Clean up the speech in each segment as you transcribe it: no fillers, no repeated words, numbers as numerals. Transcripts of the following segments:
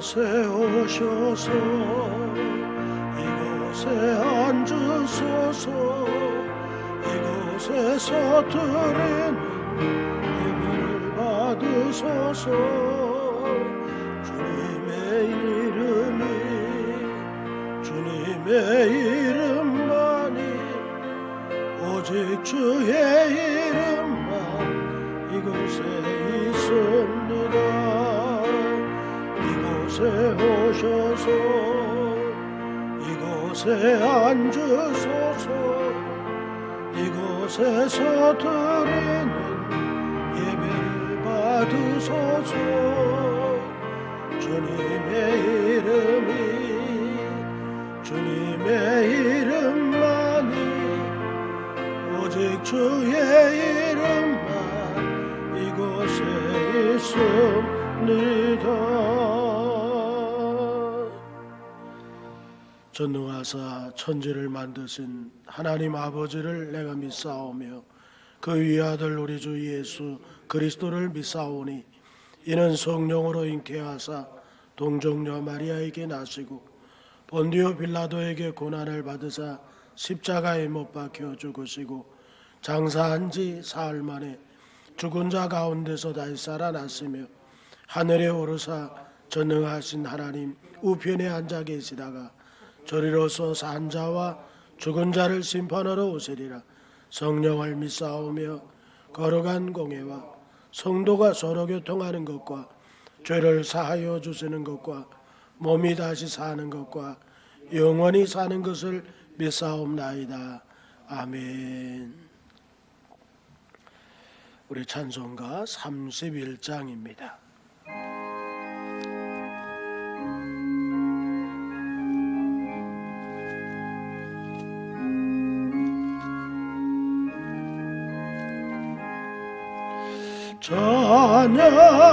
이곳에 오셔서 이곳에 앉으소서. 이곳에서 드리는 예배를 받으소서. 주님의 이름만이 오직 주의 이름만 이곳에 있습니다. 이곳에 오셔서 이곳에 앉으소서. 이곳에서 드리는 예배를 받으소서. 주님의 이름만이 오직 주의 이름만 이곳에 있습니다. 전능하사 천지를 만드신 하나님 아버지를 내가 믿사오며 그 위아들 우리 주 예수 그리스도를 믿사오니 이는 성령으로 잉태하사 동정녀 마리아에게 나시고 본디오 빌라도에게 고난을 받으사 십자가에 못 박혀 죽으시고 장사한 지 사흘 만에 죽은 자 가운데서 다시 살아났으며 하늘에 오르사 전능하신 하나님 우편에 앉아 계시다가 저리로서 산 자와 죽은 자를 심판하러 오시리라. 성령을 믿사오며 거룩한 공회와 성도가 서로 교통하는 것과 죄를 사하여 주시는 것과 몸이 다시 사는 것과 영원히 사는 것을 믿사옵나이다. 아멘. 우리 찬송가 31장입니다.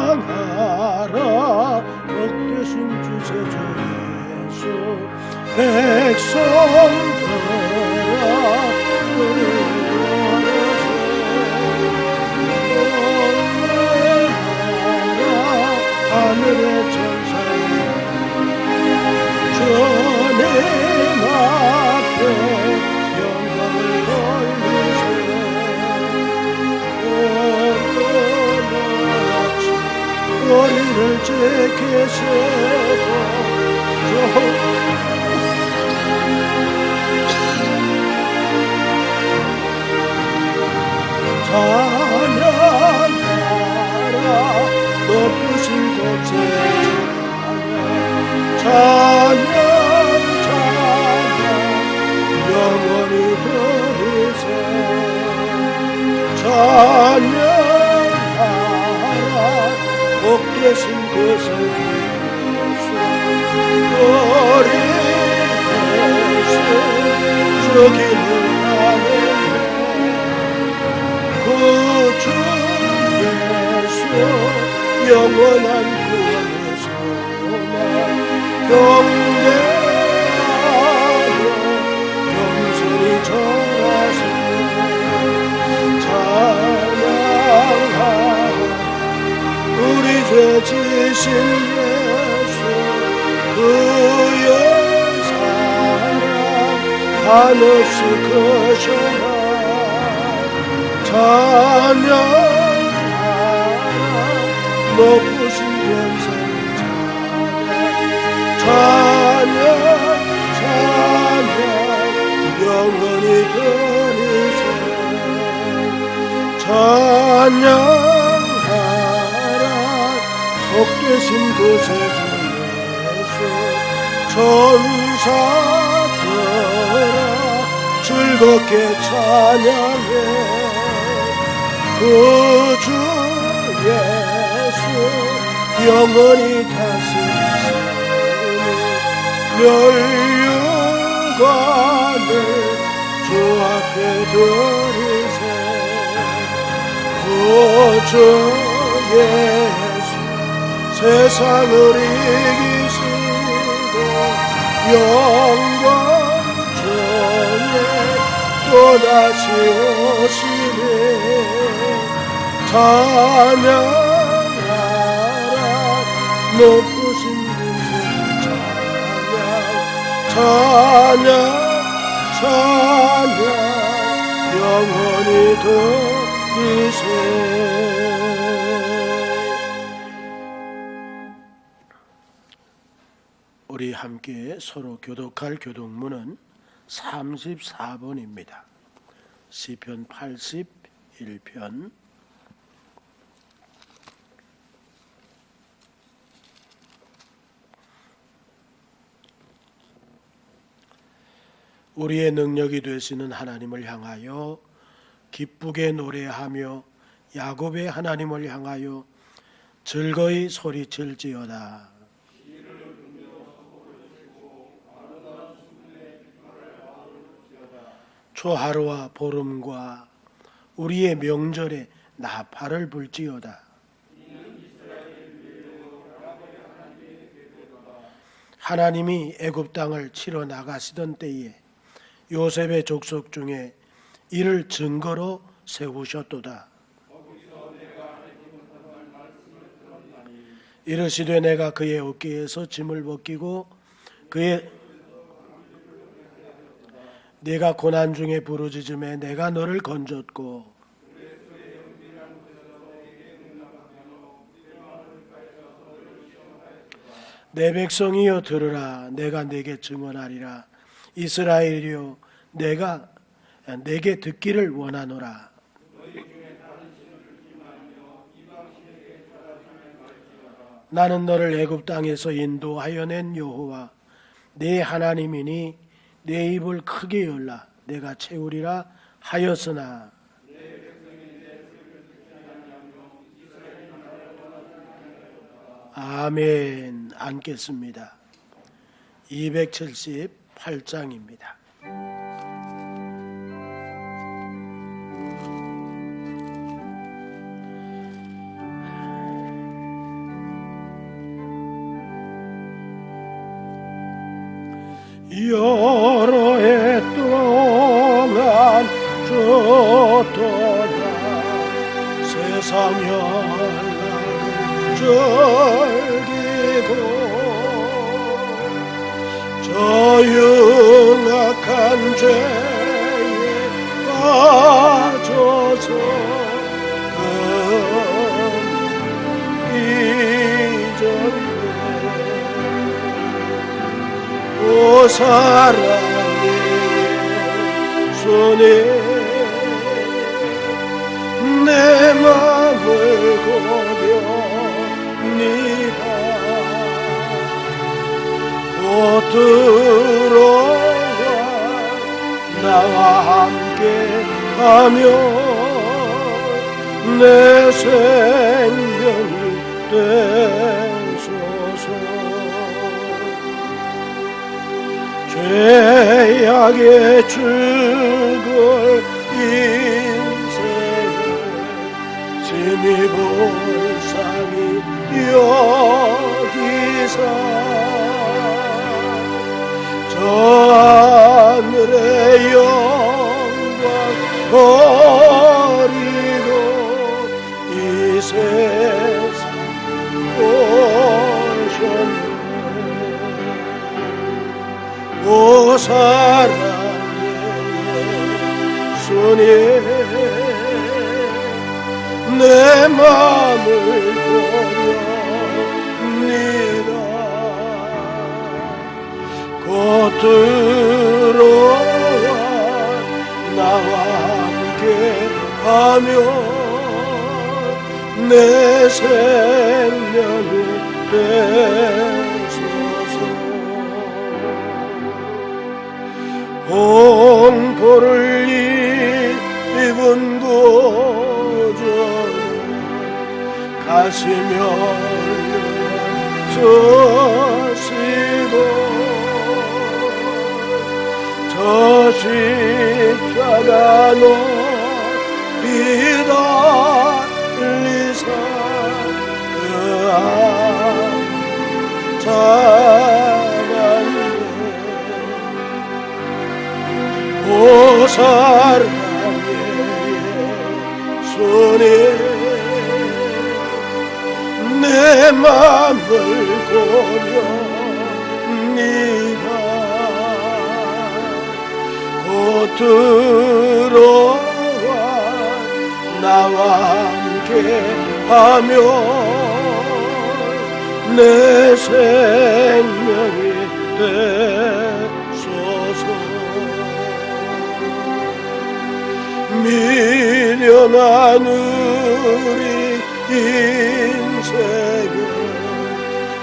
찬양하라 복되신 주세주 예수. 백성 들으라 노래하라 하늘의 천사들. 주님 앞에 영광을 돌리세요. 머리를 제게세고 찬양하라 높으신 곳에 찬양 영원히 들으세. 찬양하라 복되신 곳에 우리 죽이는 나는 구주 예수 영원한 구원의 소망. 경배하여 겸손히 절하시네. 찬양하라 우리 죄 지신 예수 그의 사랑 한없이 크셔라. 찬양하라 높으신 권세 찬양 영원히 드리세. 찬양하라 복되신 곳에 주 예수. 천사들아 즐겁게 찬양해. 구주 예수 영원히 다스리시니 멸류관을 주 앞에 드리세. 구주 예수 세상을 이기시고 영광 중에 또다시 오시네. 찬양하라 높으신 분세 찬양 영원히 드리세. 우리 함께 서로 교독할 교독문은 34번입니다. 시편 81편. 우리의 능력이 되시는 하나님을 향하여 기쁘게 노래하며 야곱의 하나님을 향하여 즐거이 소리칠지어다. 초하루와 보름과 우리의 명절에 나팔을 불지어다. 하나님이 애굽 땅을 치러 나가시던 때에 요셉의 족속 중에 이를 증거로 세우셨도다. 이르시되 내가 그의 어깨에서 짐을 벗기고 네가 고난 중에 부르짖음에 내가 너를 건졌고 내 백성이여 들으라. 내가 네게 증언하리라. 이스라엘이여 내가 내게 듣기를 원하노라. 나는 너를 애굽 땅에서 인도하여 낸 여호와 네 하나님이니 내 입을 크게 열라. 내가 채우리라 하였으나 아멘. 앉겠습니다. 278장입니다. 여러 해 동안 쫓도다 세상 연락을 즐기고 저 흉악한 죄에 빠져서 잊었네. 오 사랑의 손에 내 맘을 고려니다. 곧 들어와 나와 함께 하며 내 생명이 되소서. 죄악의 죽을 인생을 심히 불쌍히 여기사 저 하늘의 영광 버리고 이 세상 오셨네. 오 사랑의 손에 내 맘을 고려니다. 곧 들어와 나와 함께 하며 내 생명이 되소서. 공포를 입은 구주는 가시며 서시고 저 십자가 높이 달리사 그 안 잡았네. 오 사랑의 손에 내 맘을 고려니다. 들어와 나와 함께 하며 내 생명이 되소서. 미련한 우리 인생은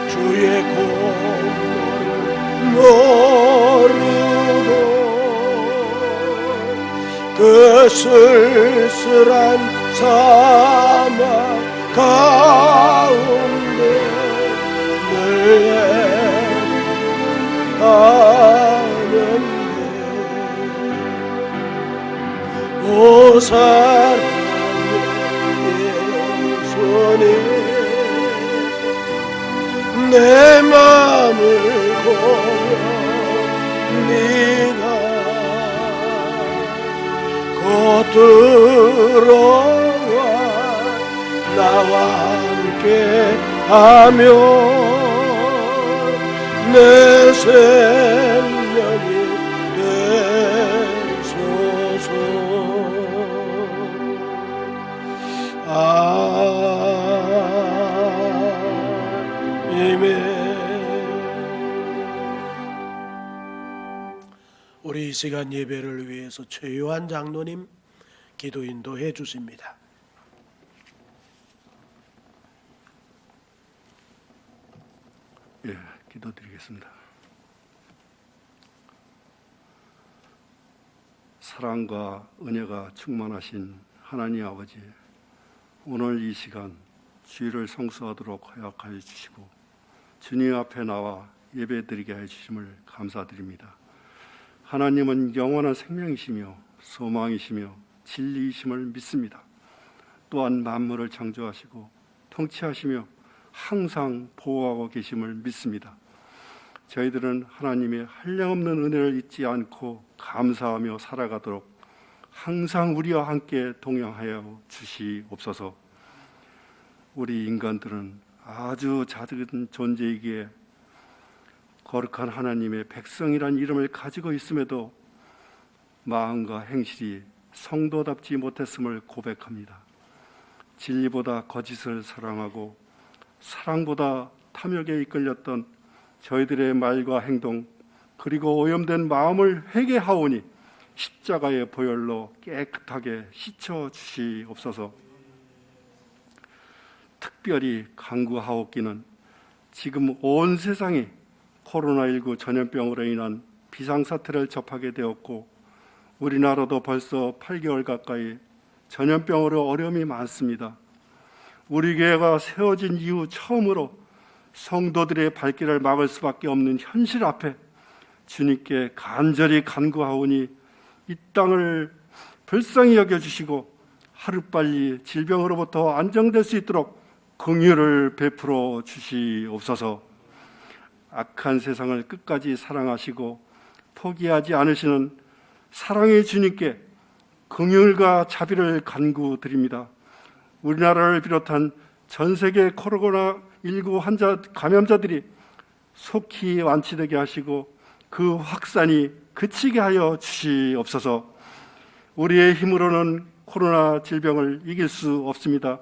주의 공로를 모르고 그 쓸쓸한 사막 가운데 늘 가는데 오 사랑의 예수님 내 맘을 고릅니다. 곧 들어와 나와 함께 하며 내 생명이 되소서. 아멘. 우리 이 시간 예배를 위해서 최요한 장로님 기도 인도해 주십니다. 예, 기도드리겠습니다. 사랑과 은혜가 충만하신 하나님 아버지, 오늘 이 시간 주의를 성수하도록 허락하여 주시고 주님 앞에 나와 예배드리게 해 주심을 감사드립니다. 하나님은 영원한 생명이시며 소망이시며 진리이심을 믿습니다. 또한 만물을 창조하시고 통치하시며 항상 보호하고 계심을 믿습니다. 저희들은 하나님의 한량없는 은혜를 잊지 않고 감사하며 살아가도록 항상 우리와 함께 동행하여 주시옵소서. 우리 인간들은 아주 작은 존재이기에 거룩한 하나님의 백성이란 이름을 가지고 있음에도 마음과 행실이 성도답지 못했음을 고백합니다. 진리보다 거짓을 사랑하고 사랑보다 탐욕에 이끌렸던 저희들의 말과 행동 그리고 오염된 마음을 회개하오니 십자가의 보혈로 깨끗하게 씻어 주시옵소서. 특별히 간구하옵기는 지금 온 세상이 코로나19 전염병으로 인한 비상사태를 접하게 되었고 우리나라도 벌써 8개월 가까이 전염병으로 어려움이 많습니다. 우리 교회가 세워진 이후 처음으로 성도들의 발길을 막을 수밖에 없는 현실 앞에 주님께 간절히 간구하오니 이 땅을 불쌍히 여겨주시고 하루빨리 질병으로부터 안정될 수 있도록 긍휼을 베풀어 주시옵소서. 악한 세상을 끝까지 사랑하시고 포기하지 않으시는 사랑의 주님께 긍휼과 자비를 간구드립니다. 우리나라를 비롯한 전 세계 코로나19 환자 감염자들이 속히 완치되게 하시고 그 확산이 그치게 하여 주시옵소서. 우리의 힘으로는 코로나 질병을 이길 수 없습니다.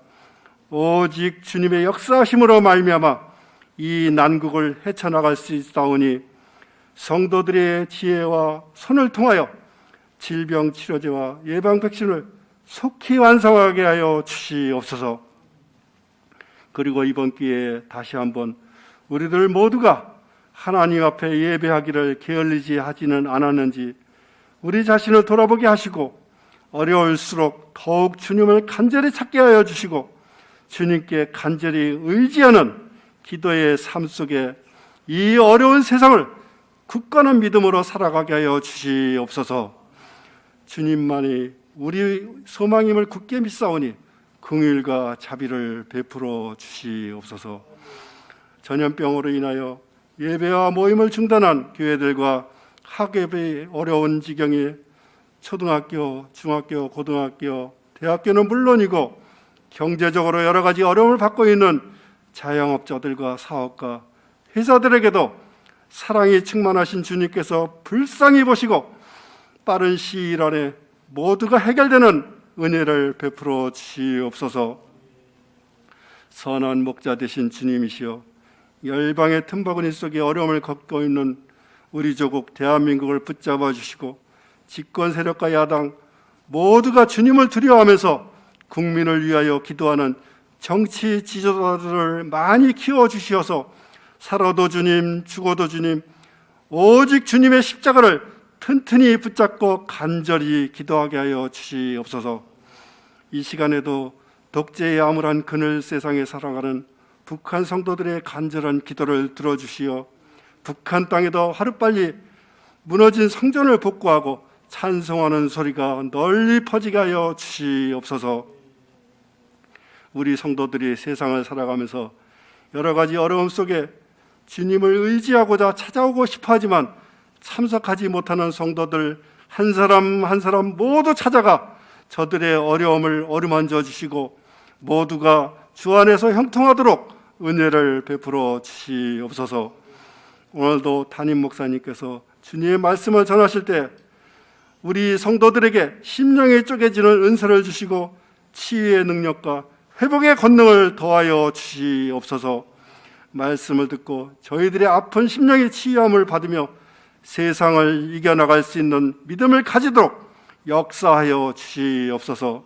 오직 주님의 역사하심으로 말미암아 이 난국을 헤쳐나갈 수 있사오니 성도들의 지혜와 손을 통하여 질병 치료제와 예방 백신을 속히 완성하게 하여 주시옵소서. 그리고 이번 기회에 다시 한번 우리들 모두가 하나님 앞에 예배하기를 게을리지 하지는 않았는지 우리 자신을 돌아보게 하시고 어려울수록 더욱 주님을 간절히 찾게 하여 주시고 주님께 간절히 의지하는 기도의 삶 속에 이 어려운 세상을 굳건한 믿음으로 살아가게 하여 주시옵소서. 주님만이 우리 소망임을 굳게 믿사오니 긍휼과 자비를 베풀어 주시옵소서. 전염병으로 인하여 예배와 모임을 중단한 교회들과 학업이 어려운 지경에 초등학교, 중학교, 고등학교, 대학교는 물론이고 경제적으로 여러 가지 어려움을 받고 있는 자영업자들과 사업가, 회사들에게도 사랑이 충만하신 주님께서 불쌍히 보시고 빠른 시일 안에 모두가 해결되는 은혜를 베풀어 주시옵소서. 선한 목자 되신 주님이시여, 열방의 틈바구니 속에 어려움을 겪고 있는 우리 조국 대한민국을 붙잡아 주시고 집권 세력과 야당 모두가 주님을 두려워하면서 국민을 위하여 기도하는 정치 지도자들을 많이 키워주시어서 살아도 주님, 죽어도 주님, 오직 주님의 십자가를 튼튼히 붙잡고 간절히 기도하게 하여 주시옵소서. 이 시간에도 독재의 암울한 그늘 세상에 살아가는 북한 성도들의 간절한 기도를 들어주시어 북한 땅에도 하루빨리 무너진 성전을 복구하고 찬송하는 소리가 널리 퍼지게 하여 주시옵소서. 우리 성도들이 세상을 살아가면서 여러 가지 어려움 속에 주님을 의지하고자 찾아오고 싶어 하지만 참석하지 못하는 성도들 한 사람 한 사람 모두 찾아가 저들의 어려움을 어루만져 주시고 모두가 주 안에서 형통하도록 은혜를 베풀어 주시옵소서. 오늘도 담임 목사님께서 주님의 말씀을 전하실 때 우리 성도들에게 심령이 쪼개지는 은사를 주시고 치유의 능력과 회복의 권능을 더하여 주시옵소서. 말씀을 듣고 저희들의 아픈 심령의 치유함을 받으며 세상을 이겨나갈 수 있는 믿음을 가지도록 역사하여 주시옵소서.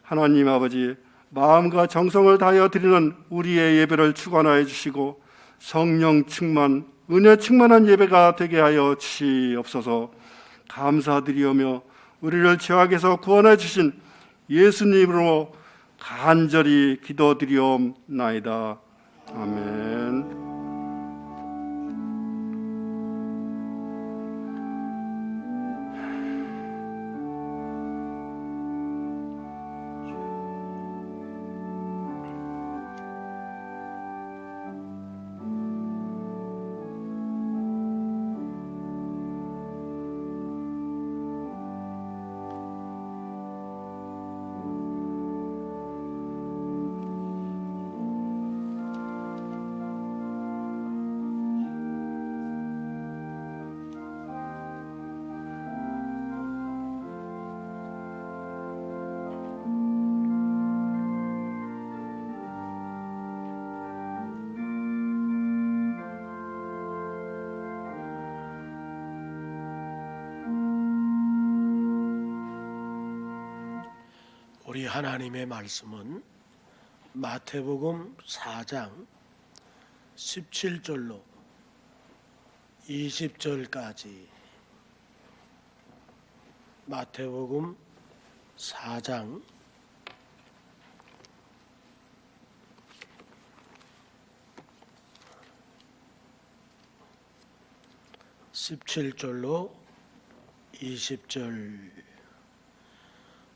하나님 아버지, 마음과 정성을 다하여 드리는 우리의 예배를 주관하여 주시고 성령 충만, 은혜 충만한 예배가 되게 하여 주시옵소서. 감사드리오며 우리를 죄악에서 구원해 주신 예수님으로 간절히 기도드리옵나이다. 아멘. 우리 하나님의 말씀은 마태복음 4장 17절로 20절까지, 마태복음 4장 17절로 20절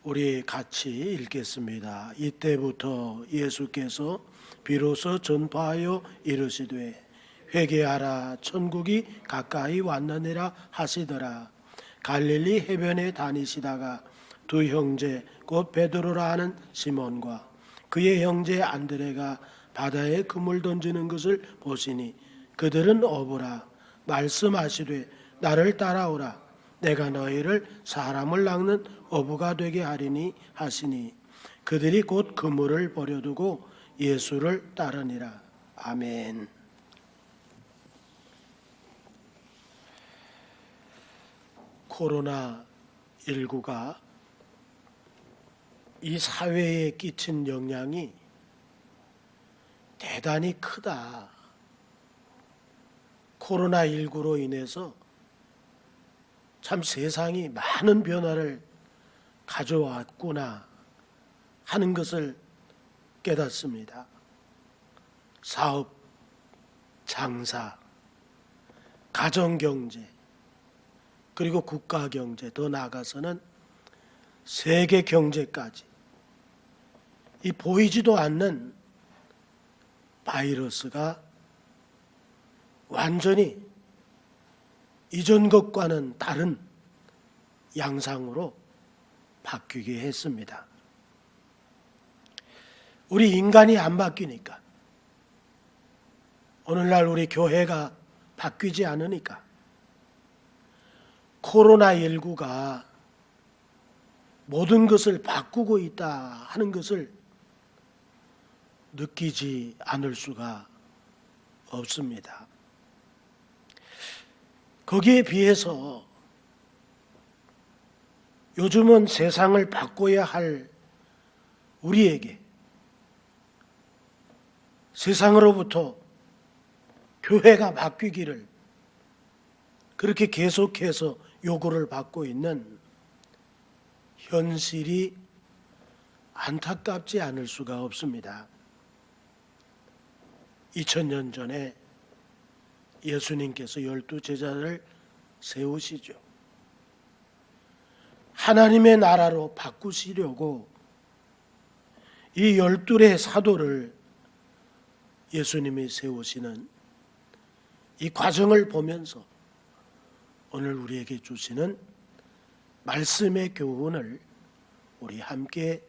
우리 같이 읽겠습니다. 이때부터 예수께서 비로소 전파하여 이르시되 회개하라, 천국이 가까이 왔느니라 하시더라. 갈릴리 해변에 다니시다가 두 형제 곧 베드로라 하는 시몬과 그의 형제 안드레가 바다에 그물 던지는 것을 보시니 그들은 어부라. 말씀하시되 나를 따라오라. 내가 너희를 사람을 낚는 어부가 되게 하리니 하시니 그들이 곧 그물을 버려두고 예수를 따르니라. 아멘. 코로나19가 이 사회에 끼친 영향이 대단히 크다. 코로나19로 인해서 참 세상이 많은 변화를 가져왔구나 하는 것을 깨닫습니다. 사업, 장사, 가정경제, 그리고 국가경제, 더 나아가서는 세계 경제까지 이 보이지도 않는 바이러스가 완전히 이전 것과는 다른 양상으로 바뀌게 했습니다. 우리 인간이 안 바뀌니까, 오늘날 우리 교회가 바뀌지 않으니까 코로나19가 모든 것을 바꾸고 있다 하는 것을 느끼지 않을 수가 없습니다. 거기에 비해서 요즘은 세상을 바꿔야 할 우리에게 세상으로부터 교회가 바뀌기를 그렇게 계속해서 요구를 받고 있는 현실이 안타깝지 않을 수가 없습니다. 2000년 전에 예수님께서 12제자를 세우시죠. 하나님의 나라로 바꾸시려고 이 12의 사도를 예수님이 세우시는 이 과정을 보면서 오늘 우리에게 주시는 말씀의 교훈을 우리 함께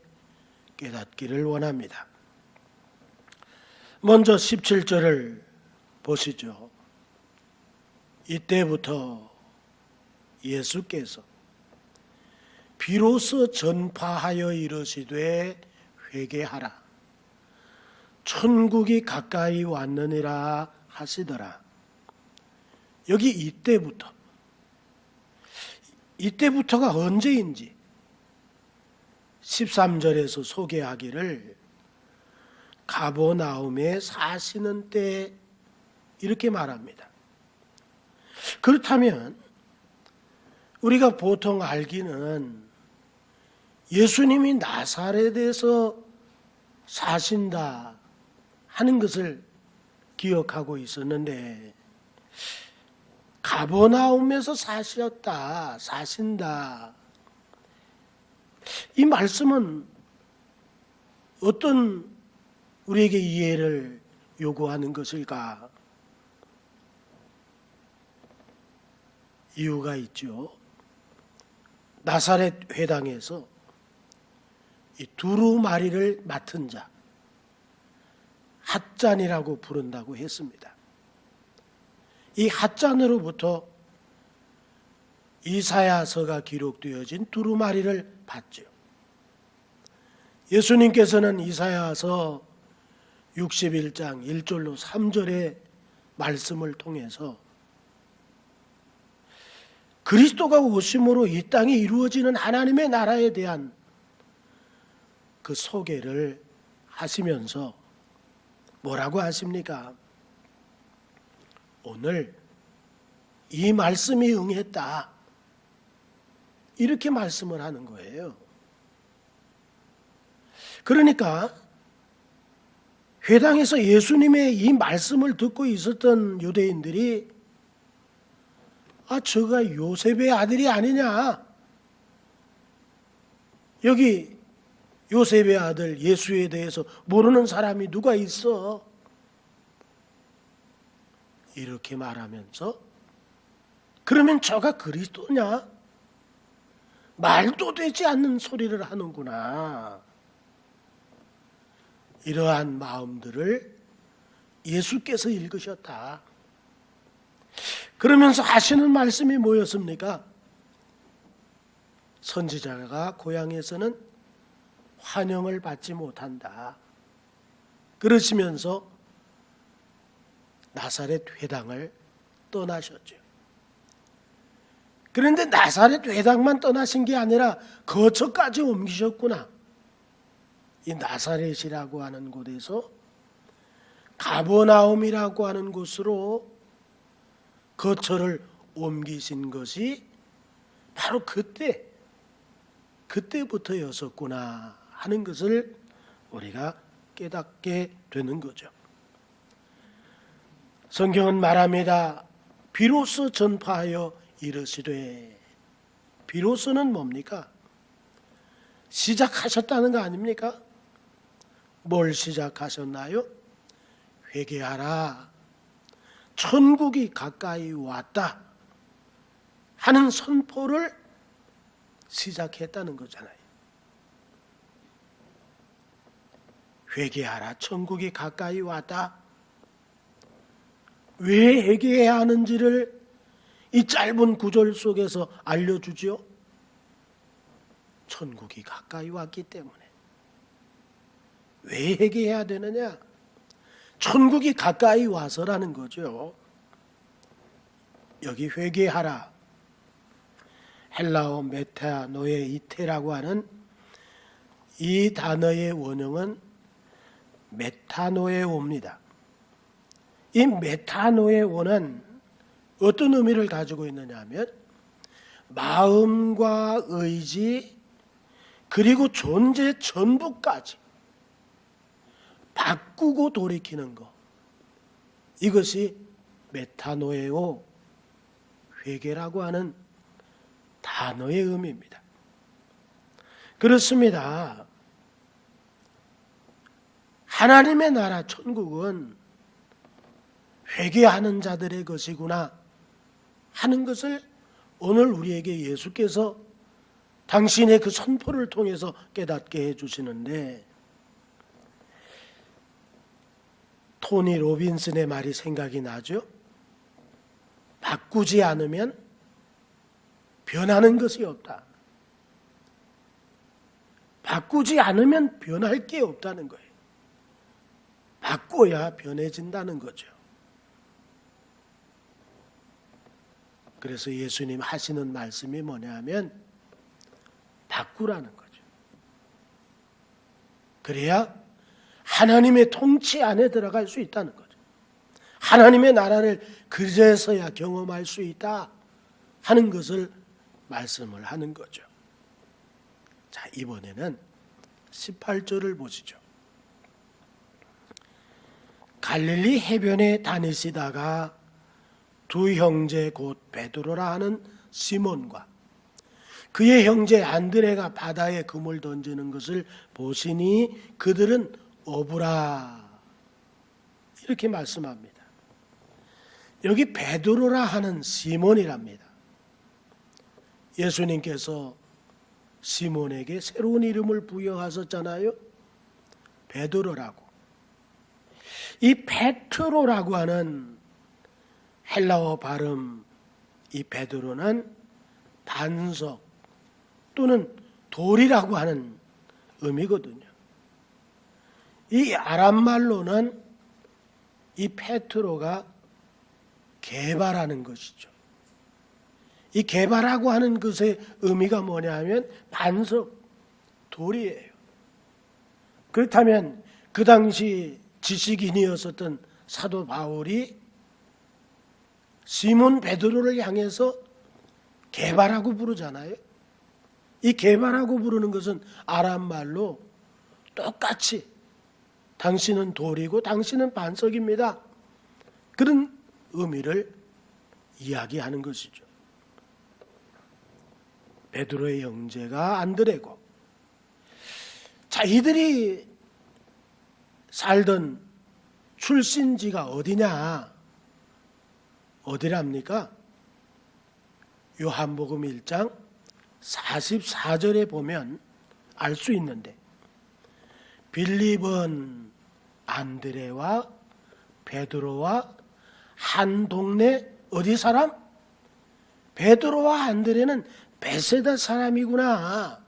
깨닫기를 원합니다. 먼저 17절을 보시죠. 이때부터 예수께서 비로소 전파하여 이르시되 회개하라. 천국이 가까이 왔느니라 하시더라. 여기 이때부터가 언제인지 13절에서 소개하기를 가버나움에 사시는 때 이렇게 말합니다. 그렇다면 우리가 보통 알기는 예수님이 나사렛에서 사신다 하는 것을 기억하고 있었는데 가버나움에서 사신다. 이 말씀은 어떤 우리에게 이해를 요구하는 것일까? 이유가 있죠. 나사렛 회당에서 이 두루마리를 맡은 자, 핫잔이라고 부른다고 했습니다. 이 핫잔으로부터 이사야서가 기록되어진 두루마리를 받죠. 예수님께서는 이사야서 61장 1절로 3절의 말씀을 통해서 그리스도가 오심으로 이 땅에 이루어지는 하나님의 나라에 대한 그 소개를 하시면서 뭐라고 하십니까? 오늘 이 말씀이 응했다. 이렇게 말씀을 하는 거예요. 그러니까 회당에서 예수님의 이 말씀을 듣고 있었던 유대인들이 저가 요셉의 아들이 아니냐. 여기 요셉의 아들 예수에 대해서 모르는 사람이 누가 있어? 이렇게 말하면서 그러면 저가 그리스도냐? 말도 되지 않는 소리를 하는구나. 이러한 마음들을 예수께서 읽으셨다. 그러면서 하시는 말씀이 뭐였습니까? 선지자가 고향에서는 환영을 받지 못한다. 그러시면서 나사렛 회당을 떠나셨죠. 그런데 나사렛 회당만 떠나신 게 아니라 거처까지 옮기셨구나. 이 나사렛이라고 하는 곳에서 가버나움이라고 하는 곳으로 거처를 옮기신 것이 바로 그때부터였었구나 하는 것을 우리가 깨닫게 되는 거죠. 성경은 말합니다. 비로소 전파하여 이르시되, 비로소는 뭡니까? 시작하셨다는 거 아닙니까? 뭘 시작하셨나요? 회개하라. 천국이 가까이 왔다 하는 선포를 시작했다는 거잖아요. 회개하라. 천국이 가까이 왔다. 왜 회개해야 하는지를 이 짧은 구절 속에서 알려주지요? 천국이 가까이 왔기 때문에. 왜 회개해야 되느냐? 천국이 가까이 와서라는 거죠. 여기 회개하라. 헬라어 메타노에 이테라고 하는 이 단어의 원형은 메타노에오입니다. 이 메타노에오는 어떤 의미를 가지고 있느냐 하면 마음과 의지 그리고 존재 전부까지 바꾸고 돌이키는 것, 이것이 메타노에오 회개라고 하는 단어의 의미입니다. 그렇습니다. 하나님의 나라 천국은 회개하는 자들의 것이구나 하는 것을 오늘 우리에게 예수께서 당신의 그 선포를 통해서 깨닫게 해주시는데, 토니 로빈슨의 말이 생각이 나죠. 바꾸지 않으면 변하는 것이 없다. 바꾸지 않으면 변할 게 없다는 거예요. 바꿔야 변해진다는 거죠. 그래서 예수님 하시는 말씀이 뭐냐 하면 바꾸라는 거죠. 그래야 하나님의 통치 안에 들어갈 수 있다는 거죠. 하나님의 나라를 그제서야 경험할 수 있다 하는 것을 말씀을 하는 거죠. 자, 이번에는 18절을 보시죠. 갈릴리 해변에 다니시다가 두 형제 곧 베드로라 하는 시몬과 그의 형제 안드레가 바다에 금을 던지는 것을 보시니 그들은 어부라, 이렇게 말씀합니다. 여기 베드로라 하는 시몬이랍니다. 예수님께서 시몬에게 새로운 이름을 부여하셨잖아요. 베드로라고. 이 페트로라고 하는 헬라어 발음, 이 베드로는 반석 또는 돌이라고 하는 의미거든요. 이 아람말로는 이 페트로가 개발하는 것이죠. 이 개발하고 하는 것의 의미가 뭐냐 하면 반석, 돌이에요. 그렇다면 그 당시 지식인이었었던 사도 바울이 시몬 베드로를 향해서 개발하고 부르잖아요. 이 개발하고 부르는 것은 아람말로 똑같이 당신은 돌이고 당신은 반석입니다, 그런 의미를 이야기하는 것이죠. 베드로의 형제가 안드레고, 자, 이들이 살던 출신지가 어디냐? 어디랍니까? 요한복음 1장 44절에 보면 알 수 있는데, 빌립은 안드레와 베드로와 한 동네 어디 사람? 베드로와 안드레는 베세다 사람이구나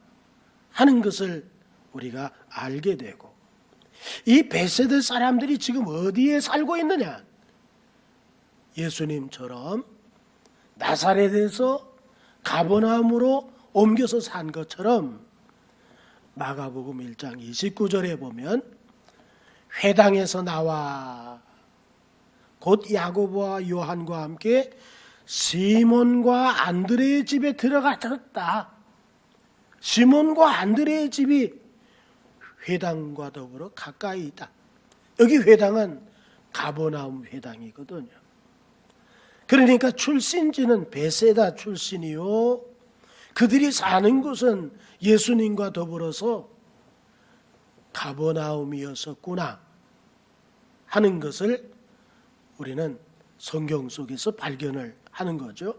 하는 것을 우리가 알게 되고, 이 베세다 사람들이 지금 어디에 살고 있느냐? 예수님처럼 나사렛에서 가버나움으로 옮겨서 산 것처럼 마가복음 1장 29절에 보면 회당에서 나와 곧 야고보와 요한과 함께 시몬과 안드레의 집에 들어갔다. 시몬과 안드레의 집이 회당과 더불어 가까이 있다. 여기 회당은 가버나움 회당이거든요. 그러니까 출신지는 베세다 출신이요, 그들이 사는 곳은 예수님과 더불어서 가버나움이었었구나 하는 것을 우리는 성경 속에서 발견을 하는 거죠.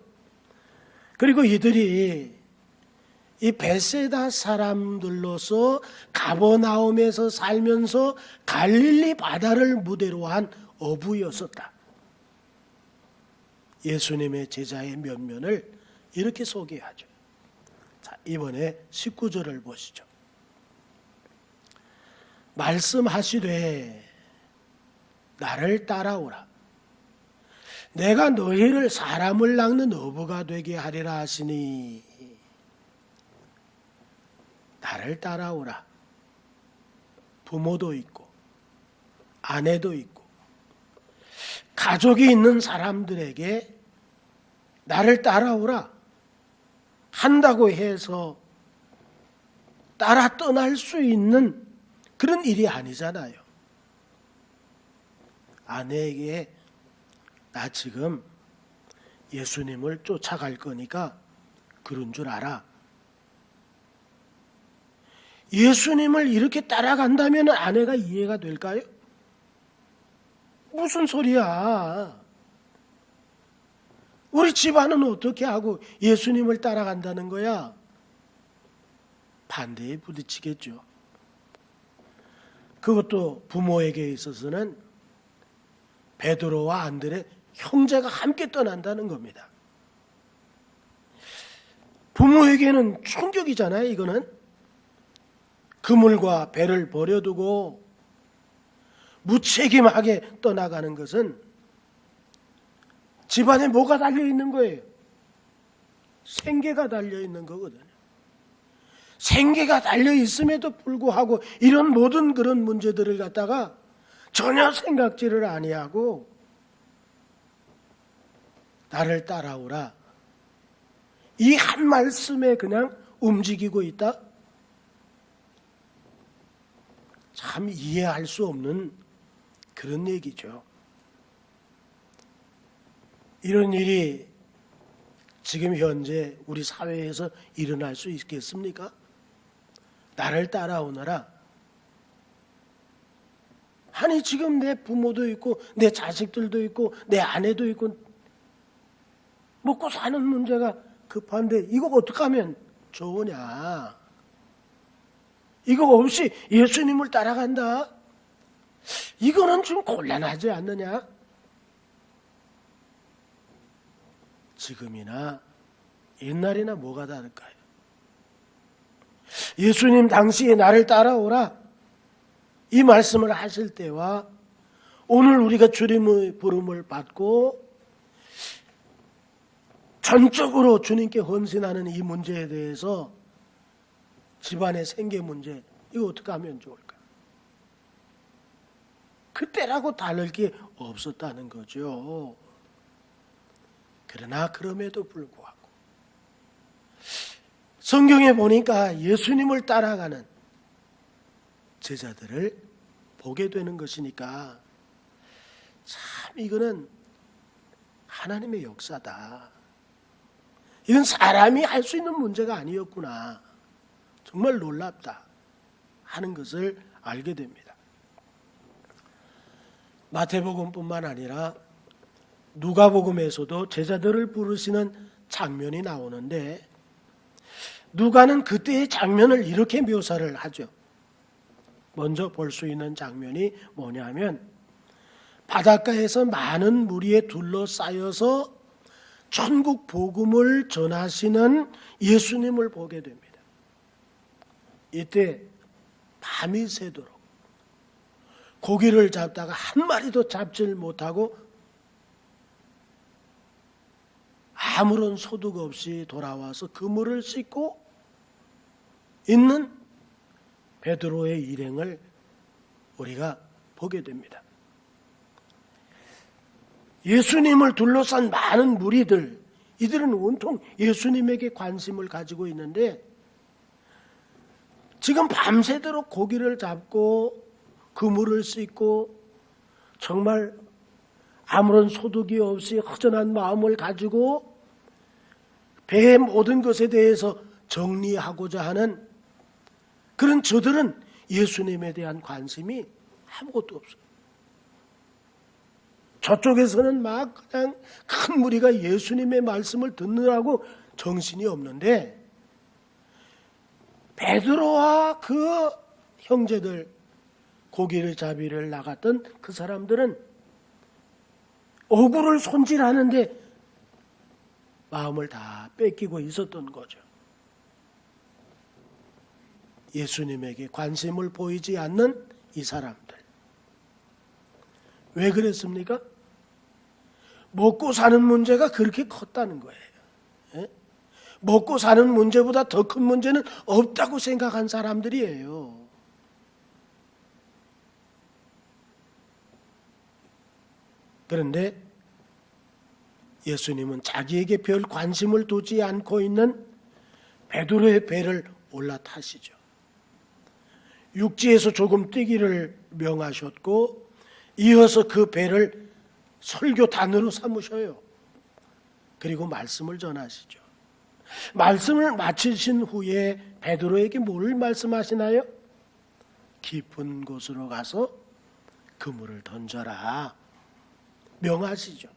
그리고 이들이 이 베세다 사람들로서 가버나움에서 살면서 갈릴리 바다를 무대로 한 어부였었다. 예수님의 제자의 면면을 이렇게 소개하죠. 자, 이번에 19절을 보시죠. 말씀하시되 나를 따라오라. 내가 너희를 사람을 낚는 어부가 되게 하리라 하시니. 나를 따라오라. 부모도 있고 아내도 있고 가족이 있는 사람들에게 나를 따라오라 한다고 해서 따라 떠날 수 있는 그런 일이 아니잖아요. 아내에게 나 지금 예수님을 쫓아갈 거니까 그런 줄 알아. 예수님을 이렇게 따라간다면 아내가 이해가 될까요? 무슨 소리야? 우리 집안은 어떻게 하고 예수님을 따라간다는 거야? 반대에 부딪히겠죠. 그것도 부모에게 있어서는 베드로와 안드레 형제가 함께 떠난다는 겁니다. 부모에게는 충격이잖아요. 이거는 그물과 배를 버려두고 무책임하게 떠나가는 것은 집안에 뭐가 달려있는 거예요? 생계가 달려있는 거거든요. 생계가 달려있음에도 불구하고 이런 모든 그런 문제들을 갖다가 전혀 생각지를 아니하고 나를 따라오라. 이 한 말씀에 그냥 움직이고 있다? 참 이해할 수 없는 그런 얘기죠. 이런 일이 지금 현재 우리 사회에서 일어날 수 있겠습니까? 나를 따라오너라. 아니 지금 내 부모도 있고 내 자식들도 있고 내 아내도 있고 먹고 사는 문제가 급한데 이거 어떻게 하면 좋으냐? 이거 없이 예수님을 따라간다? 이거는 좀 곤란하지 않느냐? 지금이나 옛날이나 뭐가 다를까요? 예수님 당시에 나를 따라오라 이 말씀을 하실 때와 오늘 우리가 주님의 부름을 받고 전적으로 주님께 헌신하는 이 문제에 대해서 집안의 생계 문제 이거 어떻게 하면 좋을까? 그때라고 다를 게 없었다는 거죠. 그러나 그럼에도 불구하고 성경에 보니까 예수님을 따라가는 제자들을 보게 되는 것이니까 참 이거는 하나님의 역사다. 이건 사람이 할 수 있는 문제가 아니었구나. 정말 놀랍다 하는 것을 알게 됩니다. 마태복음뿐만 아니라 누가복음에서도 제자들을 부르시는 장면이 나오는데 누가는 그때의 장면을 이렇게 묘사를 하죠. 먼저 볼 수 있는 장면이 뭐냐면 바닷가에서 많은 무리에 둘러싸여서 천국 복음을 전하시는 예수님을 보게 됩니다. 이때 밤이 새도록 고기를 잡다가 한 마리도 잡질 못하고 아무런 소득 없이 돌아와서 그물을 씻고 있는 베드로의 일행을 우리가 보게 됩니다. 예수님을 둘러싼 많은 무리들, 이들은 온통 예수님에게 관심을 가지고 있는데 지금 밤새도록 고기를 잡고 그물을 씻고 정말 아무런 소득이 없이 허전한 마음을 가지고 배의 모든 것에 대해서 정리하고자 하는 그런 저들은 예수님에 대한 관심이 아무것도 없어요. 저쪽에서는 막 그냥 큰 무리가 예수님의 말씀을 듣느라고 정신이 없는데 베드로와 그 형제들 고기를 잡이를 나갔던 그 사람들은 어구를 손질하는데 마음을 다 뺏기고 있었던 거죠. 예수님에게 관심을 보이지 않는 이 사람들. 왜 그랬습니까? 먹고 사는 문제가 그렇게 컸다는 거예요. 예? 먹고 사는 문제보다 더 큰 문제는 없다고 생각한 사람들이에요. 그런데 예수님은 자기에게 별 관심을 두지 않고 있는 베드로의 배를 올라타시죠. 육지에서 조금 뛰기를 명하셨고 이어서 그 배를 설교단으로 삼으셔요. 그리고 말씀을 전하시죠. 말씀을 마치신 후에 베드로에게 뭘 말씀하시나요? 깊은 곳으로 가서 그물을 던져라 명하시죠.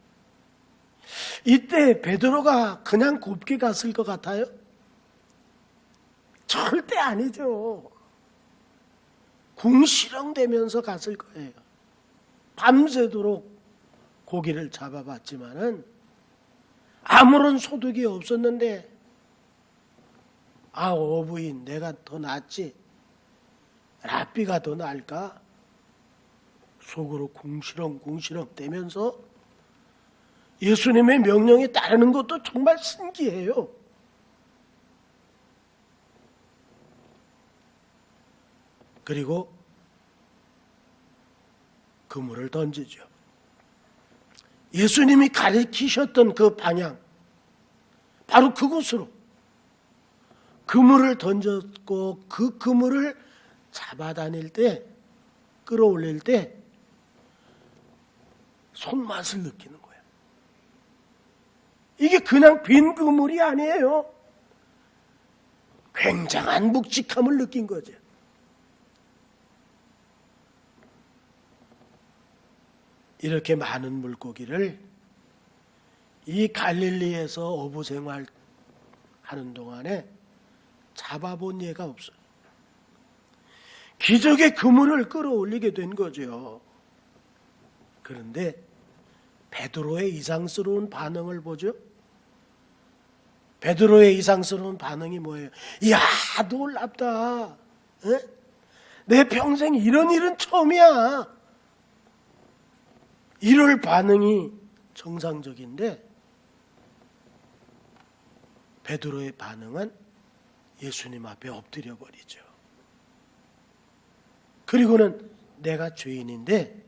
이때 베드로가 그냥 곱게 갔을 것 같아요? 절대 아니죠. 궁시렁대면서 갔을 거예요. 밤새도록 고기를 잡아봤지만은 아무런 소득이 없었는데 어부인 내가 더 낫지 랍비가 더 나을까? 속으로 궁시렁궁시렁 대면서 예수님의 명령에 따르는 것도 정말 신기해요. 그리고 그물을 던지죠. 예수님이 가르치셨던 그 방향, 바로 그곳으로 그물을 던졌고 그 그물을 잡아다닐 때, 끌어올릴 때 손맛을 느끼는 거예요. 이게 그냥 빈 그물이 아니에요. 굉장한 묵직함을 느낀 거죠. 이렇게 많은 물고기를 이 갈릴리에서 어부 생활하는 동안에 잡아본 예가 없어요. 기적의 그물을 끌어올리게 된 거죠. 그런데 베드로의 이상스러운 반응을 보죠. 베드로의 이상스러운 반응이 뭐예요? 이야, 놀랍다. 에? 내 평생 이런 일은 처음이야. 이럴 반응이 정상적인데 베드로의 반응은 예수님 앞에 엎드려 버리죠. 그리고는 내가 죄인인데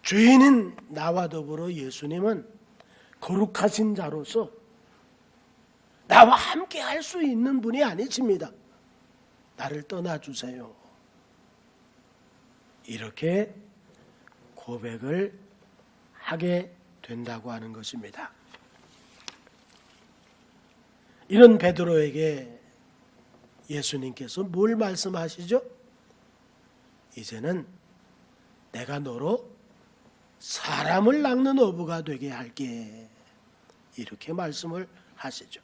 죄인인 나와 더불어 예수님은 거룩하신 자로서 나와 함께 할 수 있는 분이 아니십니다. 나를 떠나주세요. 이렇게 고백을 하게 된다고 하는 것입니다. 이런 베드로에게 예수님께서 뭘 말씀하시죠? 이제는 내가 너로 사람을 낚는 어부가 되게 할게. 이렇게 말씀을 하시죠.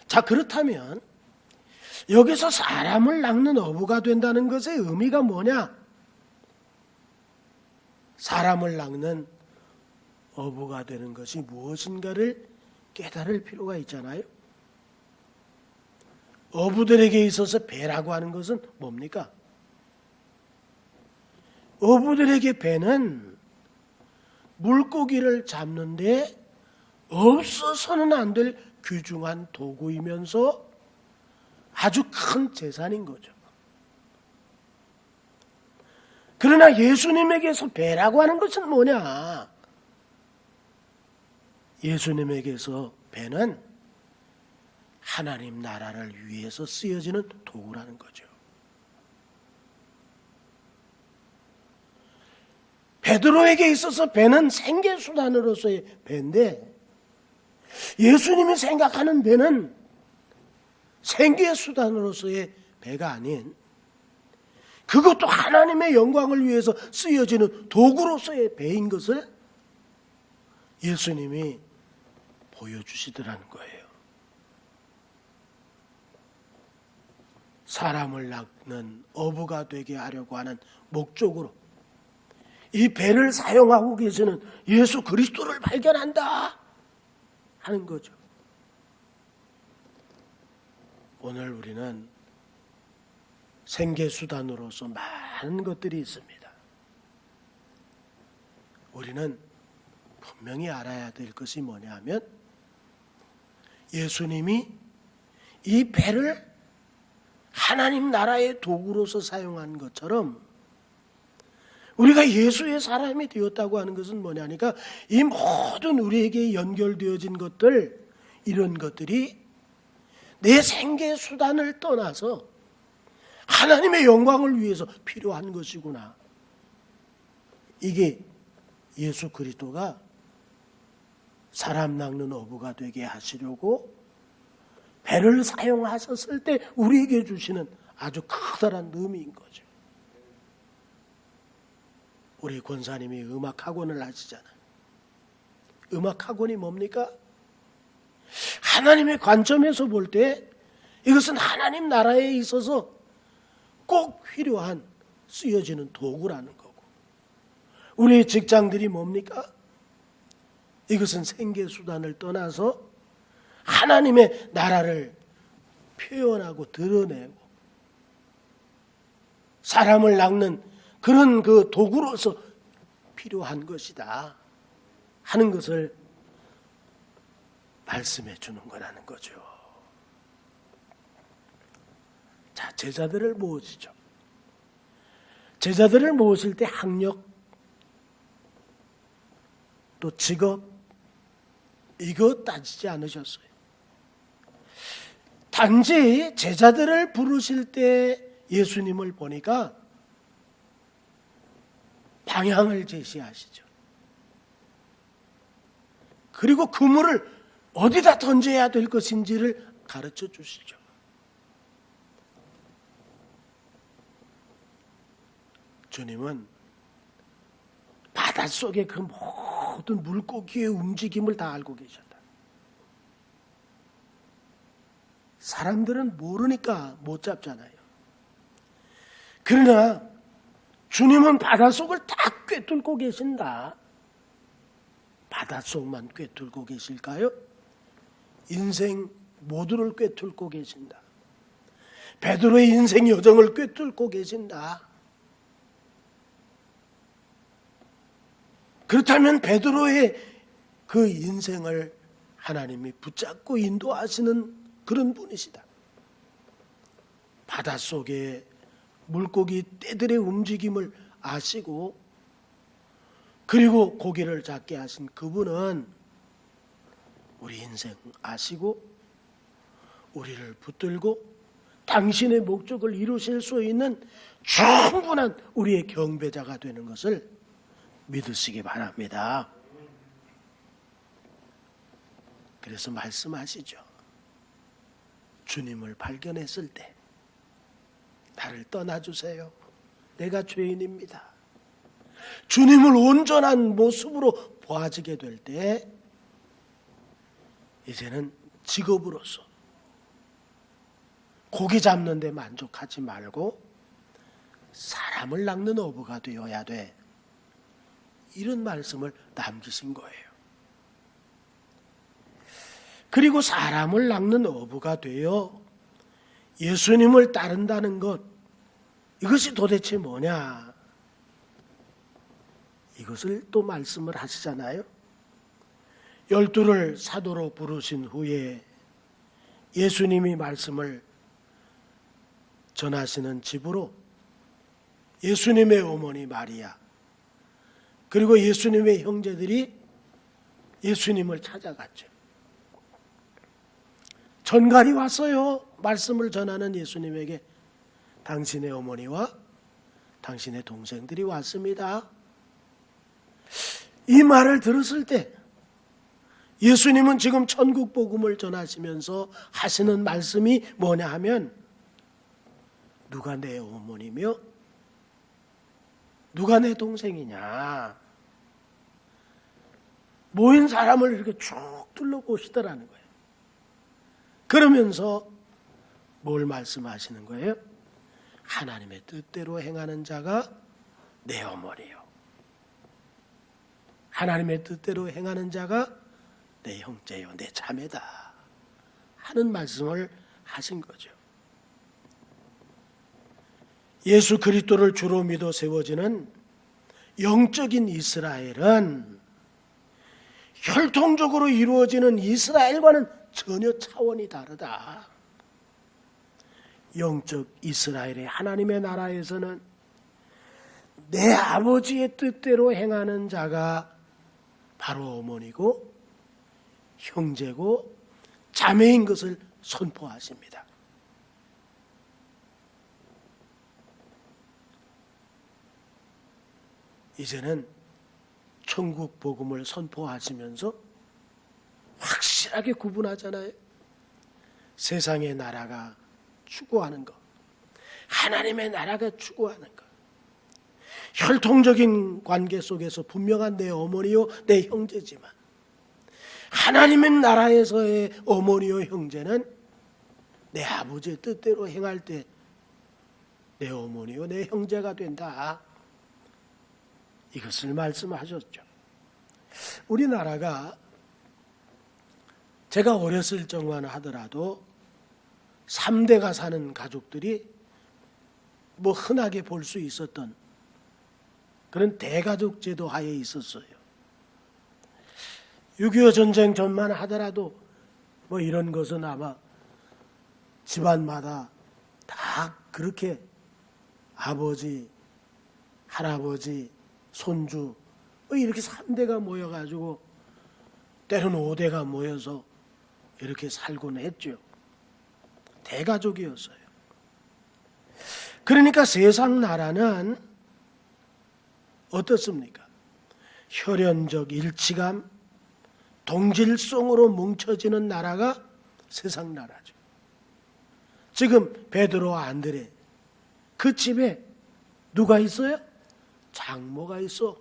자, 그렇다면 여기서 사람을 낚는 어부가 된다는 것의 의미가 뭐냐? 사람을 낚는 어부가 되는 것이 무엇인가를 깨달을 필요가 있잖아요. 어부들에게 있어서 배라고 하는 것은 뭡니까? 어부들에게 배는 물고기를 잡는데 없어서는 안 될 귀중한 도구이면서 아주 큰 재산인 거죠. 그러나 예수님에게서 배라고 하는 것은 뭐냐? 예수님에게서 배는 하나님 나라를 위해서 쓰여지는 도구라는 거죠. 베드로에게 있어서 배는 생계수단으로서의 배인데 예수님이 생각하는 배는 생계수단으로서의 배가 아닌 그것도 하나님의 영광을 위해서 쓰여지는 도구로서의 배인 것을 예수님이 보여주시더라는 거예요. 사람을 낚는 어부가 되게 하려고 하는 목적으로 이 배를 사용하고 계시는 예수 그리스도를 발견한다. 하는 거죠. 오늘 우리는 생계수단으로서 많은 것들이 있습니다. 우리는 분명히 알아야 될 것이 뭐냐 하면 예수님이 이 배를 하나님 나라의 도구로서 사용한 것처럼 우리가 예수의 사람이 되었다고 하는 것은 뭐냐니까 이 모든 우리에게 연결되어진 것들, 이런 것들이 내 생계 수단을 떠나서 하나님의 영광을 위해서 필요한 것이구나. 이게 예수 그리스도가 사람 낚는 어부가 되게 하시려고 배를 사용하셨을 때 우리에게 주시는 아주 커다란 의미인 거죠. 우리 권사님이 음악학원을 하시잖아요. 음악학원이 뭡니까? 하나님의 관점에서 볼 때 이것은 하나님 나라에 있어서 꼭 필요한 쓰여지는 도구라는 거고, 우리의 직장들이 뭡니까? 이것은 생계수단을 떠나서 하나님의 나라를 표현하고 드러내고 사람을 낚는 그런 그 도구로서 필요한 것이다 하는 것을 말씀해 주는 거라는 거죠. 자, 제자들을 모으시죠. 제자들을 모으실 때 학력, 또 직업, 이거 따지지 않으셨어요. 단지 제자들을 부르실 때 예수님을 보니까 방향을 제시하시죠. 그리고 그물을 어디다 던져야 될 것인지를 가르쳐 주시죠. 주님은 바닷속의 그 모든 물고기의 움직임을 다 알고 계셨다. 사람들은 모르니까 못 잡잖아요. 그러나 주님은 바닷속을 다 꿰뚫고 계신다. 바닷속만 꿰뚫고 계실까요? 인생 모두를 꿰뚫고 계신다. 베드로의 인생 여정을 꿰뚫고 계신다. 그렇다면 베드로의 그 인생을 하나님이 붙잡고 인도하시는 그런 분이시다. 바닷속에 물고기 떼들의 움직임을 아시고 그리고 고기를 잡게 하신 그분은 우리 인생 아시고 우리를 붙들고 당신의 목적을 이루실 수 있는 충분한 우리의 경배자가 되는 것을 믿으시기 바랍니다. 그래서 말씀하시죠. 주님을 발견했을 때 나를 떠나주세요. 내가 죄인입니다. 주님을 온전한 모습으로 보아지게 될 때 이제는 직업으로서 고기 잡는 데 만족하지 말고 사람을 낚는 어부가 되어야 돼. 이런 말씀을 남기신 거예요. 그리고 사람을 낚는 어부가 되어 예수님을 따른다는 것, 이것이 도대체 뭐냐? 이것을 또 말씀을 하시잖아요. 12를 사도로 부르신 후에 예수님이 말씀을 전하시는 집으로 예수님의 어머니 마리아 그리고 예수님의 형제들이 예수님을 찾아갔죠. 전갈이 왔어요. 말씀을 전하는 예수님에게 당신의 어머니와 당신의 동생들이 왔습니다. 이 말을 들었을 때 예수님은 지금 천국 복음을 전하시면서 하시는 말씀이 뭐냐 하면 누가 내 어머니며 누가 내 동생이냐. 모인 사람을 이렇게 쭉 둘러보시더라는 거예요. 그러면서 뭘 말씀하시는 거예요? 하나님의 뜻대로 행하는 자가 내 어머니요. 하나님의 뜻대로 행하는 자가 내 형제요, 내 자매다 하는 말씀을 하신 거죠. 예수 그리스도를 주로 믿어 세워지는 영적인 이스라엘은 혈통적으로 이루어지는 이스라엘과는 전혀 차원이 다르다. 영적 이스라엘의 하나님의 나라에서는 내 아버지의 뜻대로 행하는 자가 바로 어머니고 형제고 자매인 것을 선포하십니다. 이제는 천국 복음을 선포하시면서 확실하게 구분하잖아요. 세상의 나라가 추구하는 것, 하나님의 나라가 추구하는 것. 혈통적인 관계 속에서 분명한 내 어머니요 내 형제지만 하나님의 나라에서의 어머니요 형제는 내 아버지의 뜻대로 행할 때 내 어머니요 내 형제가 된다. 이것을 말씀하셨죠. 우리나라가 제가 어렸을 적만 하더라도 3대가 사는 가족들이 뭐 흔하게 볼 수 있었던 그런 대가족 제도 하에 있었어요. 6.25 전쟁 전만 하더라도 뭐 이런 것은 아마 집안마다 다 그렇게 아버지, 할아버지, 손주 뭐 이렇게 3대가 모여가지고 때로는 5대가 모여서 이렇게 살곤 했죠. 대가족이었어요. 그러니까 세상 나라는 어떻습니까? 혈연적 일치감, 동질성으로 뭉쳐지는 나라가 세상 나라죠. 지금 베드로와 안드레 그 집에 누가 있어요? 장모가 있어.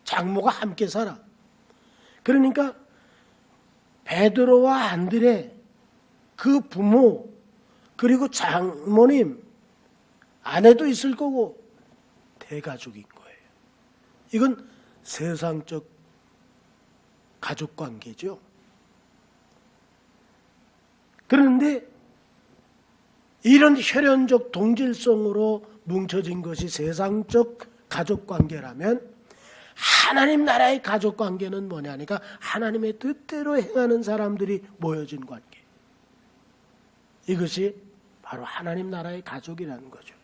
장모가 함께 살아. 그러니까 베드로와 안드레 그 부모 그리고 장모님 아내도 있을 거고 대가족인 거예요. 이건 세상적 가족관계죠. 그런데 이런 혈연적 동질성으로 뭉쳐진 것이 세상적 가족관계라면 하나님 나라의 가족관계는 뭐냐니까 하나님의 뜻대로 행하는 사람들이 모여진 관계. 이것이 바로 하나님 나라의 가족이라는 거죠.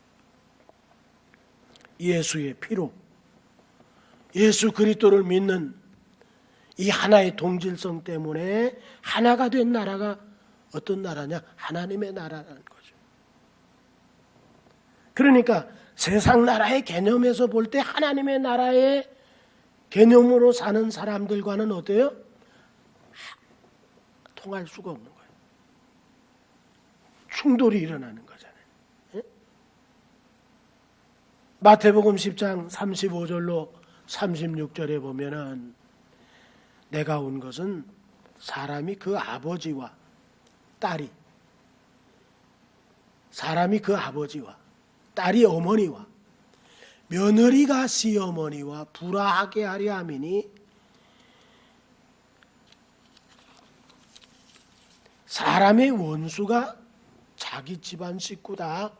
예수의 피로 예수 그리스도를 믿는 이 하나의 동질성 때문에 하나가 된 나라가 어떤 나라냐? 하나님의 나라라는 거죠. 그러니까 세상 나라의 개념에서 볼 때 하나님의 나라의 개념으로 사는 사람들과는 어때요? 통할 수가 없는 거예요. 충돌이 일어나는 거잖아요. 예? 마태복음 10장 35절로 36절에 보면은 내가 온 것은 사람이 그 아버지와 딸이 딸이 어머니와 며느리가 시어머니와 불화하게 하려 함이니 사람의 원수가 자기 집안 식구다.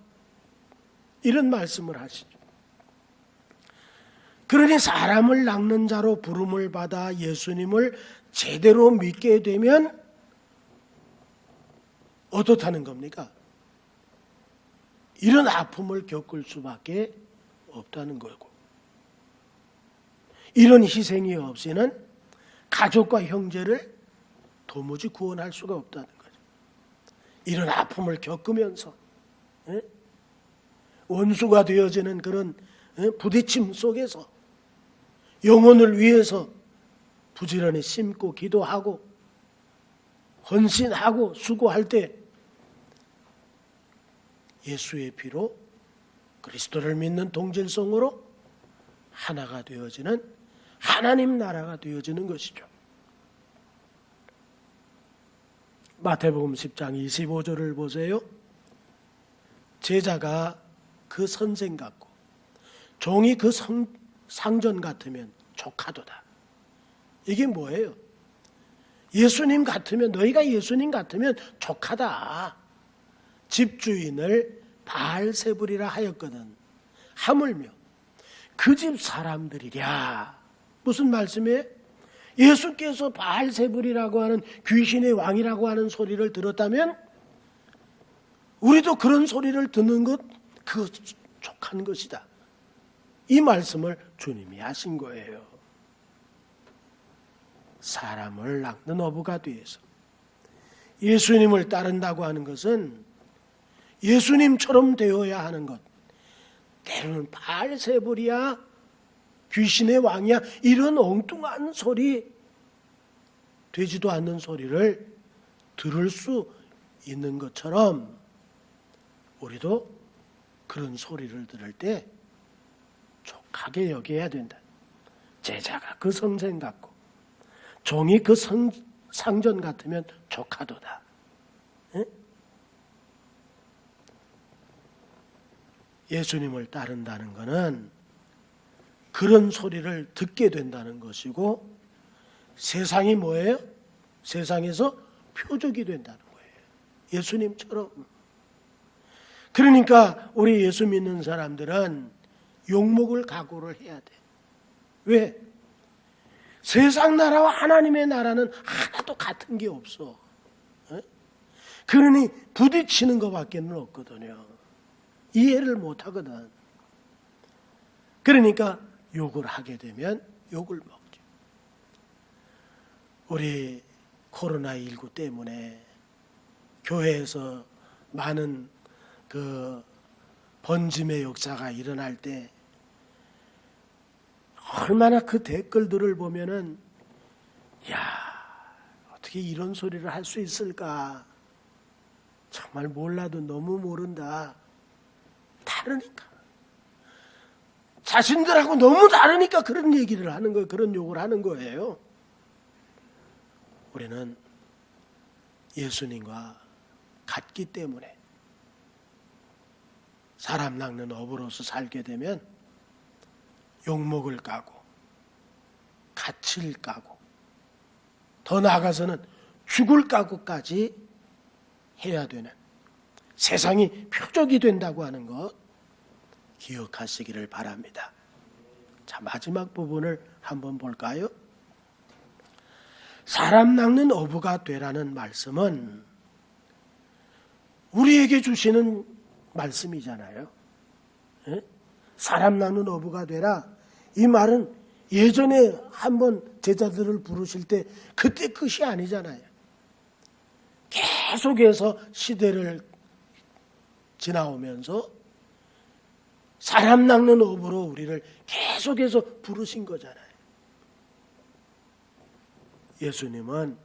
이런 말씀을 하시죠. 그러니 사람을 낚는 자로 부름을 받아 예수님을 제대로 믿게 되면 어떻다는 겁니까? 이런 아픔을 겪을 수밖에 없다는 거고, 이런 희생이 없이는 가족과 형제를 도무지 구원할 수가 없다는 거죠. 이런 아픔을 겪으면서 원수가 되어지는 그런 부딪힘 속에서 영혼을 위해서 부지런히 심고 기도하고 헌신하고 수고할 때 예수의 피로 그리스도를 믿는 동질성으로 하나가 되어지는 하나님 나라가 되어지는 것이죠. 마태복음 10장 25절을 보세요. 제자가 그 선생 같고 종이 그 상전 같으면 족하도다. 이게 뭐예요? 예수님 같으면, 너희가 예수님 같으면 족하다. 집주인을 바알세불이라 하였거든. 하물며 그 집 사람들이랴. 무슨 말씀이에요? 예수께서 바알세불이라고 하는 귀신의 왕이라고 하는 소리를 들었다면 우리도 그런 소리를 듣는 것, 그거 족한 것이다. 이 말씀을 주님이 하신 거예요. 사람을 낚는 어부가 되어서 예수님을 따른다고 하는 것은 예수님처럼 되어야 하는 것. 때로는 바알세불이야, 귀신의 왕이야, 이런 엉뚱한 소리, 되지도 않는 소리를 들을 수 있는 것처럼 우리도 그런 소리를 들을 때 족하게 여겨야 된다. 제자가 그 성전 같고 종이 그 상전 같으면 족하도다. 에? 예수님을 따른다는 것은 그런 소리를 듣게 된다는 것이고, 세상이 뭐예요? 세상에서 표적이 된다는 거예요. 예수님처럼. 그러니까 우리 예수 믿는 사람들은 욕먹을 각오를 해야 돼. 왜? 세상 나라와 하나님의 나라는 하나도 같은 게 없어. 그러니 부딪히는 것밖에 없거든요. 이해를 못 하거든. 그러니까 욕을 하게 되면 욕을 먹죠. 우리 코로나19 때문에 교회에서 많은 그 번짐의 역사가 일어날 때 얼마나 그 댓글들을 보면은, 야, 어떻게 이런 소리를 할 수 있을까? 정말 몰라도 너무 모른다. 다르니까. 자신들하고 너무 다르니까 그런 얘기를 하는 거예요. 그런 욕을 하는 거예요. 우리는 예수님과 같기 때문에 사람 낚는 어부로서 살게 되면 욕먹을 까고 갇힐 까고 더 나아가서는 죽을 까고까지 해야 되는, 세상이 표적이 된다고 하는 것 기억하시기를 바랍니다. 자, 마지막 부분을 한번 볼까요? 사람 낚는 어부가 되라는 말씀은 우리에게 주시는 말씀이잖아요. 예? 사람 낚는 어부가 되라. 이 말은 예전에 한번 제자들을 부르실 때 그때 끝이 아니잖아요. 계속해서 시대를 지나오면서 사람 낚는 어부로 우리를 계속해서 부르신 거잖아요. 예수님은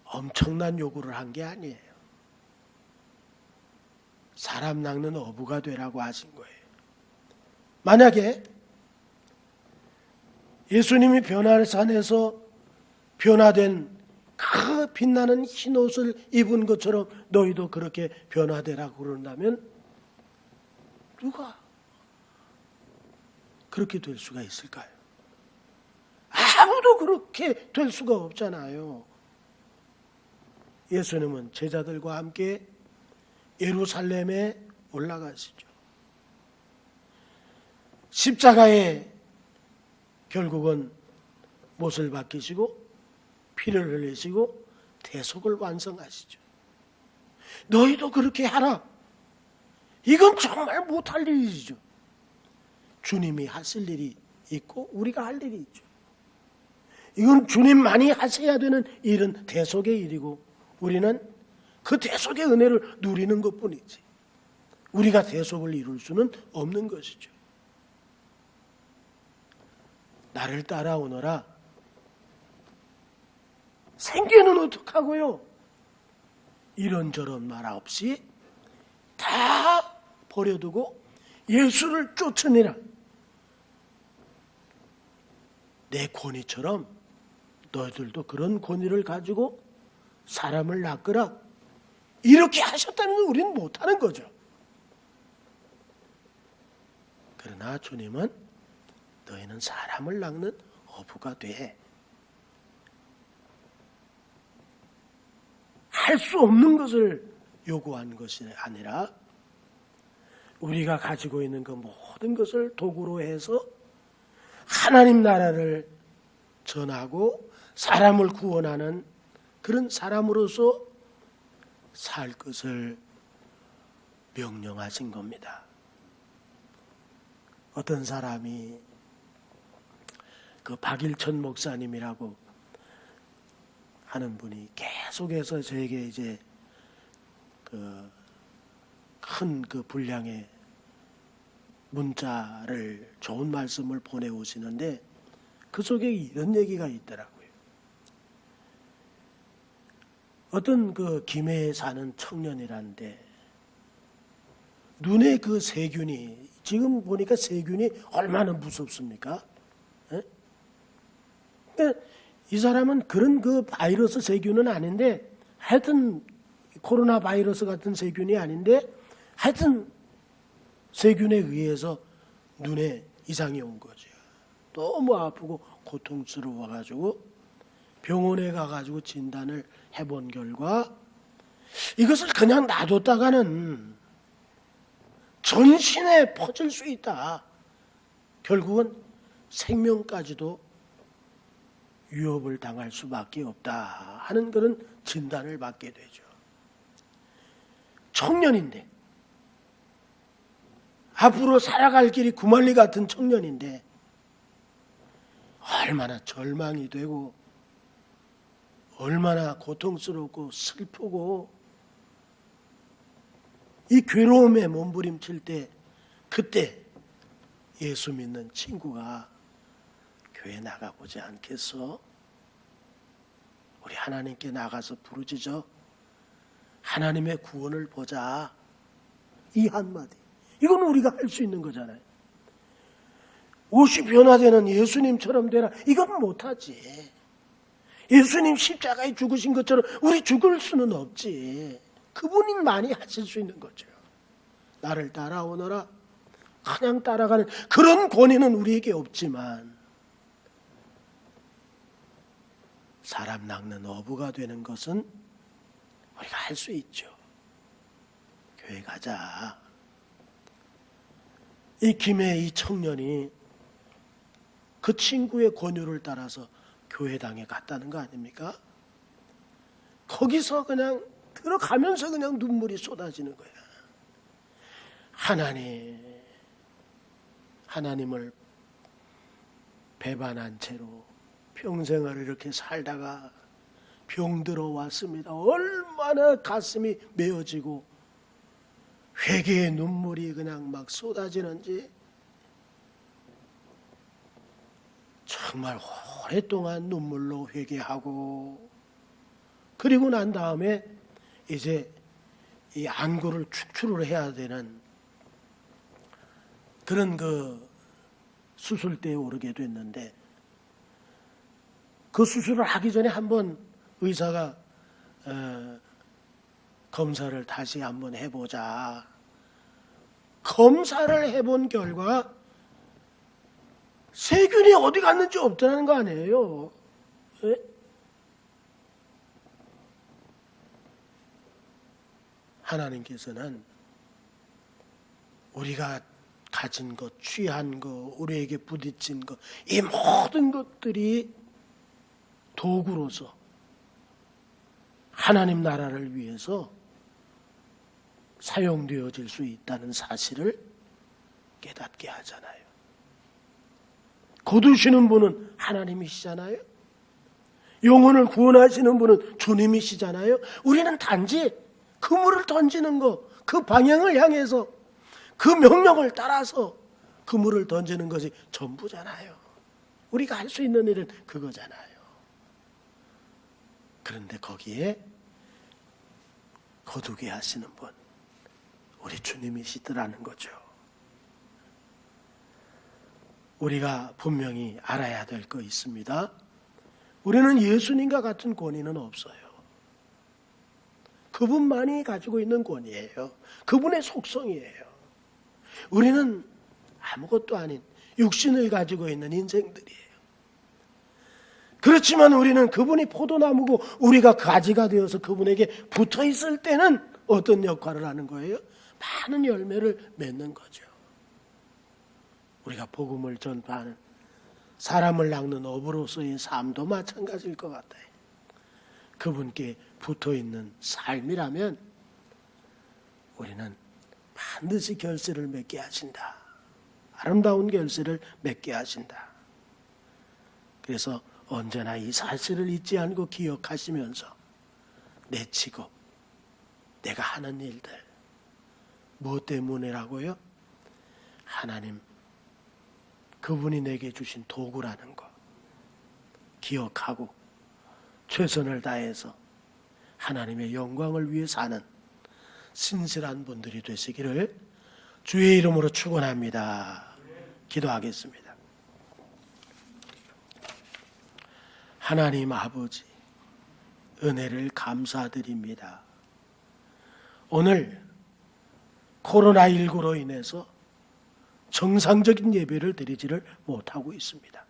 엄청난 요구를 한 게 아니에요. 사람 낚는 어부가 되라고 하신 거예요. 만약에 예수님이 변화산에서 변화된 그 빛나는 흰 옷을 입은 것처럼 너희도 그렇게 변화되라고 그런다면 누가 그렇게 될 수가 있을까요? 아무도 그렇게 될 수가 없잖아요. 예수님은 제자들과 함께 예루살렘에 올라가시죠. 십자가에 결국은 못을 박히시고 피를 흘리시고 대속을 완성하시죠. 너희도 그렇게 하라. 이건 정말 못할 일이죠. 주님이 하실 일이 있고 우리가 할 일이 있죠. 이건 주님만이 하셔야 되는 일은 대속의 일이고 우리는 그 대속의 은혜를 누리는 것뿐이지 우리가 대속을 이룰 수는 없는 것이죠. 나를 따라오너라. 생계는 어떡하고요? 이런저런 말 없이 다 버려두고 예수를 쫓으니라. 내 권위처럼 너희들도 그런 권위를 가지고 사람을 낚으라. 이렇게 하셨다면 우리는 못하는 거죠. 그러나 주님은 너희는 사람을 낚는 어부가 돼. 할 수 없는 것을 요구한 것이 아니라 우리가 가지고 있는 그 모든 것을 도구로 해서 하나님 나라를 전하고 사람을 구원하는 그런 사람으로서 살 것을 명령하신 겁니다. 어떤 사람이 그 박일천 목사님이라고 하는 분이 계속해서 저에게 이제 큰 그 분량의 문자를 좋은 말씀을 보내오시는데 그 속에 이런 얘기가 있더라고요. 어떤 그 김해에 사는 청년이란데 눈에 그 세균이 지금 보니까 세균이 얼마나 무섭습니까? 예? 그러니까 이 사람은 그런 그 바이러스 세균은 아닌데 하여튼 코로나 바이러스 같은 세균이 아닌데 하여튼 세균에 의해서 눈에 이상이 온 거죠. 너무 아프고 고통스러워가지고 병원에 가가지고 진단을 해본 결과 이것을 그냥 놔뒀다가는 전신에 퍼질 수 있다. 결국은 생명까지도 위협을 당할 수밖에 없다 하는 그런 진단을 받게 되죠. 청년인데 앞으로 살아갈 길이 구만리 같은 청년인데 얼마나 절망이 되고 얼마나 고통스럽고 슬프고 이 괴로움에 몸부림칠 때 그때 예수 믿는 친구가 교회 나가보지 않겠어? 우리 하나님께 나가서 부르짖어 하나님의 구원을 보자. 이 한마디 이건 우리가 할 수 있는 거잖아요. 옷이 변화되는 예수님처럼 되라. 이건 못하지. 예수님 십자가에 죽으신 것처럼 우리 죽을 수는 없지. 그분이 많이 하실 수 있는 거죠. 나를 따라오너라. 그냥 따라가는 그런 권위는 우리에게 없지만 사람 낚는 어부가 되는 것은 우리가 할 수 있죠. 교회 가자. 이 김해 이 청년이 그 친구의 권유를 따라서 교회당에 갔다는 거 아닙니까? 거기서 그냥 들어가면서 그냥 눈물이 쏟아지는 거야. 하나님을 배반한 채로 평생을 이렇게 살다가 병들어 왔습니다. 얼마나 가슴이 메어지고 회개의 눈물이 그냥 막 쏟아지는지 정말 오랫동안 눈물로 회개하고 그리고 난 다음에 이제 이 안구를 축출을 해야 되는 그런 그 수술대에 오르게 됐는데 그 수술을 하기 전에 한번 의사가 검사를 다시 한번 해보자. 검사를 해본 결과 세균이 어디 갔는지 없다는 거 아니에요. 예? 하나님께서는 우리가 가진 것, 취한 것, 우리에게 부딪힌 것, 이 모든 것들이 도구로서 하나님 나라를 위해서 사용되어질 수 있다는 사실을 깨닫게 하잖아요. 거두시는 분은 하나님이시잖아요. 영혼을 구원하시는 분은 주님이시잖아요. 우리는 단지 그물을 던지는 것, 그 방향을 향해서 그 명령을 따라서 그물을 던지는 것이 전부잖아요. 우리가 할 수 있는 일은 그거잖아요. 그런데 거기에 거두게 하시는 분, 우리 주님이시더라는 거죠. 우리가 분명히 알아야 될 거 있습니다. 우리는 예수님과 같은 권위는 없어요. 그분만이 가지고 있는 권위예요. 그분의 속성이에요. 우리는 아무것도 아닌 육신을 가지고 있는 인생들이에요. 그렇지만 우리는 그분이 포도나무고 우리가 가지가 되어서 그분에게 붙어 있을 때는 어떤 역할을 하는 거예요? 많은 열매를 맺는 거죠. 우리가 복음을 전파하는 사람을 낚는 어부로서의 삶도 마찬가지일 것 같아요. 그분께 붙어 있는 삶이라면 우리는 반드시 결실을 맺게 하신다. 아름다운 결실을 맺게 하신다. 그래서 언제나 이 사실을 잊지 않고 기억하시면서 내 직업, 내가 하는 일들, 무엇 때문이라고요? 하나님, 그분이 내게 주신 도구라는 거 기억하고 최선을 다해서 하나님의 영광을 위해 사는 신실한 분들이 되시기를 주의 이름으로 축원합니다. 기도하겠습니다. 하나님 아버지, 은혜를 감사드립니다. 오늘 코로나19로 인해서 정상적인 예배를 드리지를 못하고 있습니다.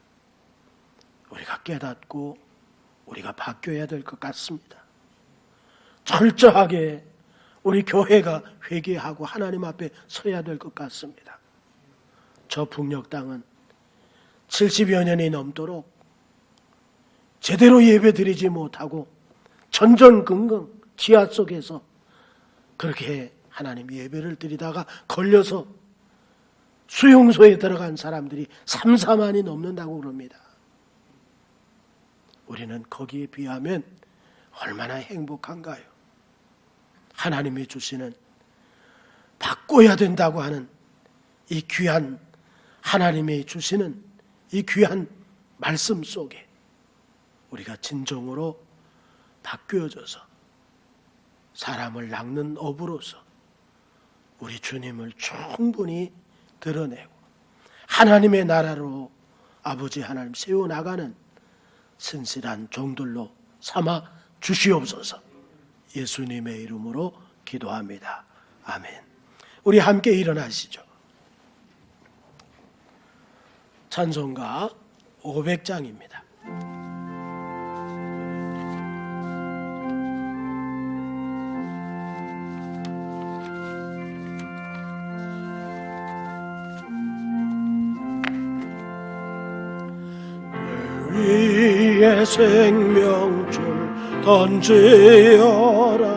우리가 깨닫고 우리가 바뀌어야 될 것 같습니다. 철저하게 우리 교회가 회개하고 하나님 앞에 서야 될 것 같습니다. 저 북녘 땅은 70여 년이 넘도록 제대로 예배 드리지 못하고 전전긍긍 지하 속에서 그렇게 하나님 예배를 드리다가 걸려서 수용소에 들어간 사람들이 3, 4만이 넘는다고 그럽니다. 우리는 거기에 비하면 얼마나 행복한가요? 하나님이 주시는 바꿔야 된다고 하는 이 귀한 하나님이 주시는 이 귀한 말씀 속에 우리가 진정으로 바뀌어져서 사람을 낚는 어부로서 우리 주님을 충분히 드러내고 하나님의 나라로 아버지 하나님 세워나가는 신실한 종들로 삼아 주시옵소서. 예수님의 이름으로 기도합니다. 아멘. 우리 함께 일어나시죠. 찬송가 500장입니다. 위에 생명줄 던지어라.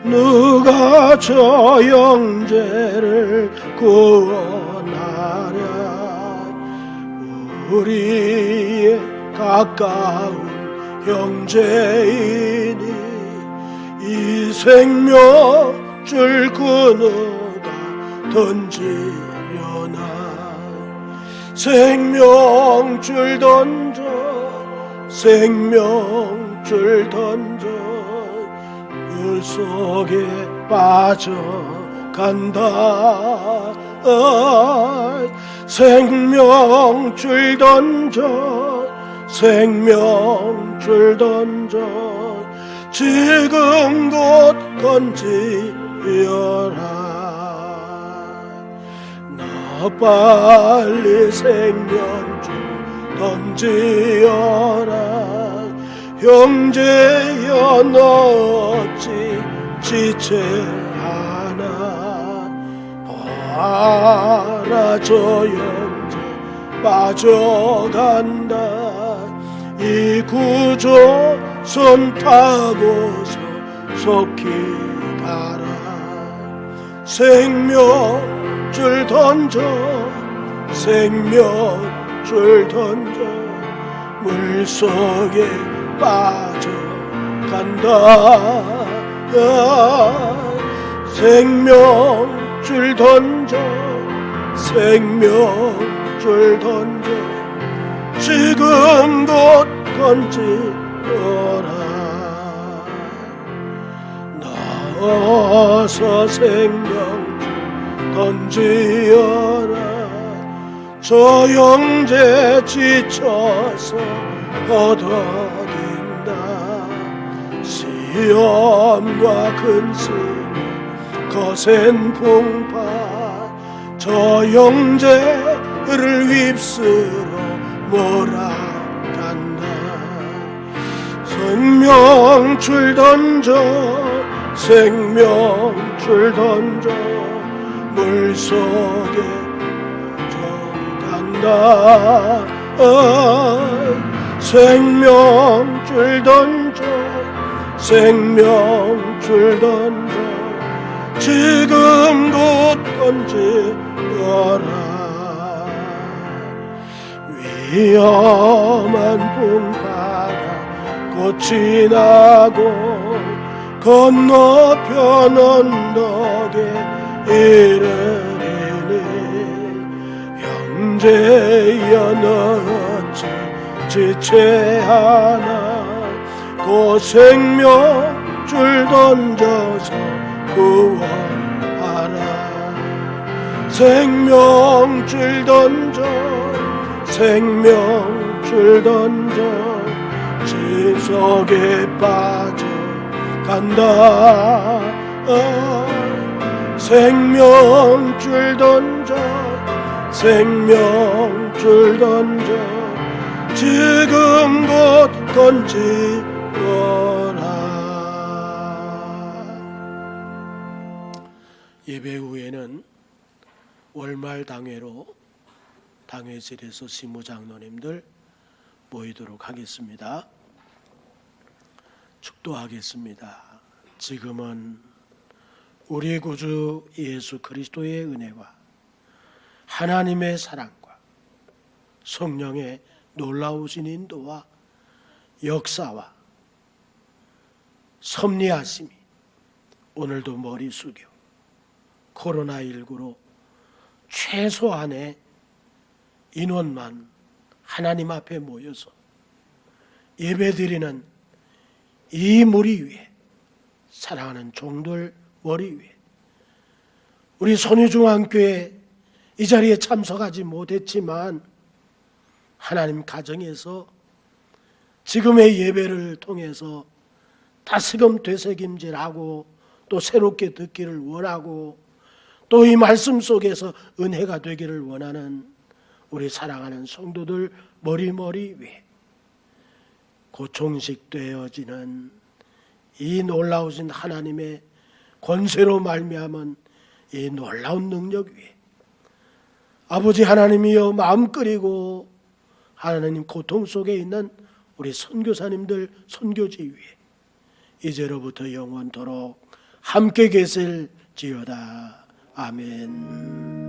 누가 저 영재를 구원하랴. 우리의 가까운 형제이니 이 생명줄 끊어가 던지려나. 생명줄 던져 생명줄 던져 물속에 빠져간다. 생명줄 던져 생명줄 던져 지금 곧 던지어라. 빨리 생명줄 던지어라. 형제여 너 어찌 지체하나. 봐라 저 형제 빠져간다. 이 구조 손 타고서 속히 가라. 생명줄 던져 생명줄 던져 물속에 빠져간다. 생명줄 던져 생명줄 던져 지금 곧 던지어라. 나와서 생명줄 던지어라. 저 형제 지쳐서 허덕인다. 시험과 근심 거센 풍파 저 형제를 휩쓸어 몰아간다. 생명줄 던져 생명줄 던져 물속에 간다. 생명줄 던져 생명줄 던져 지금 곧 던지어라. 위험한 풍파가 곧 지나고 건너편 언덕에 이르리니 형제여 너어찌 지체하나 그 생명줄 던져서 구원하라. 생명줄 던져 생명줄 던져 지속에 빠져간다. 생명줄 던져 생명줄 던져 지금 곧 던지거라. 예배 후에는 월말 당회로 당회실에서 시무장로님들 모이도록 하겠습니다. 축도하겠습니다. 지금은 우리 구주 예수 그리스도의 은혜와 하나님의 사랑과 성령의 놀라우신 인도와 역사와 섭리하심이 오늘도 머리 숙여 코로나19로 최소한의 인원만 하나님 앞에 모여서 예배드리는 이 무리 위에 사랑하는 종들 머리 위에 우리 선유중앙교회 이 자리에 참석하지 못했지만 하나님 가정에서 지금의 예배를 통해서 다시금 되새김질하고 또 새롭게 듣기를 원하고 또 이 말씀 속에서 은혜가 되기를 원하는 우리 사랑하는 성도들 머리 위에 고총식되어지는 이 놀라우신 하나님의 권세로 말미암은 이 놀라운 능력 위에 아버지 하나님이여 마음 끓이고 하나님 고통 속에 있는 우리 선교사님들 선교지 위에 이제로부터 영원토록 함께 계실지어다. 아멘.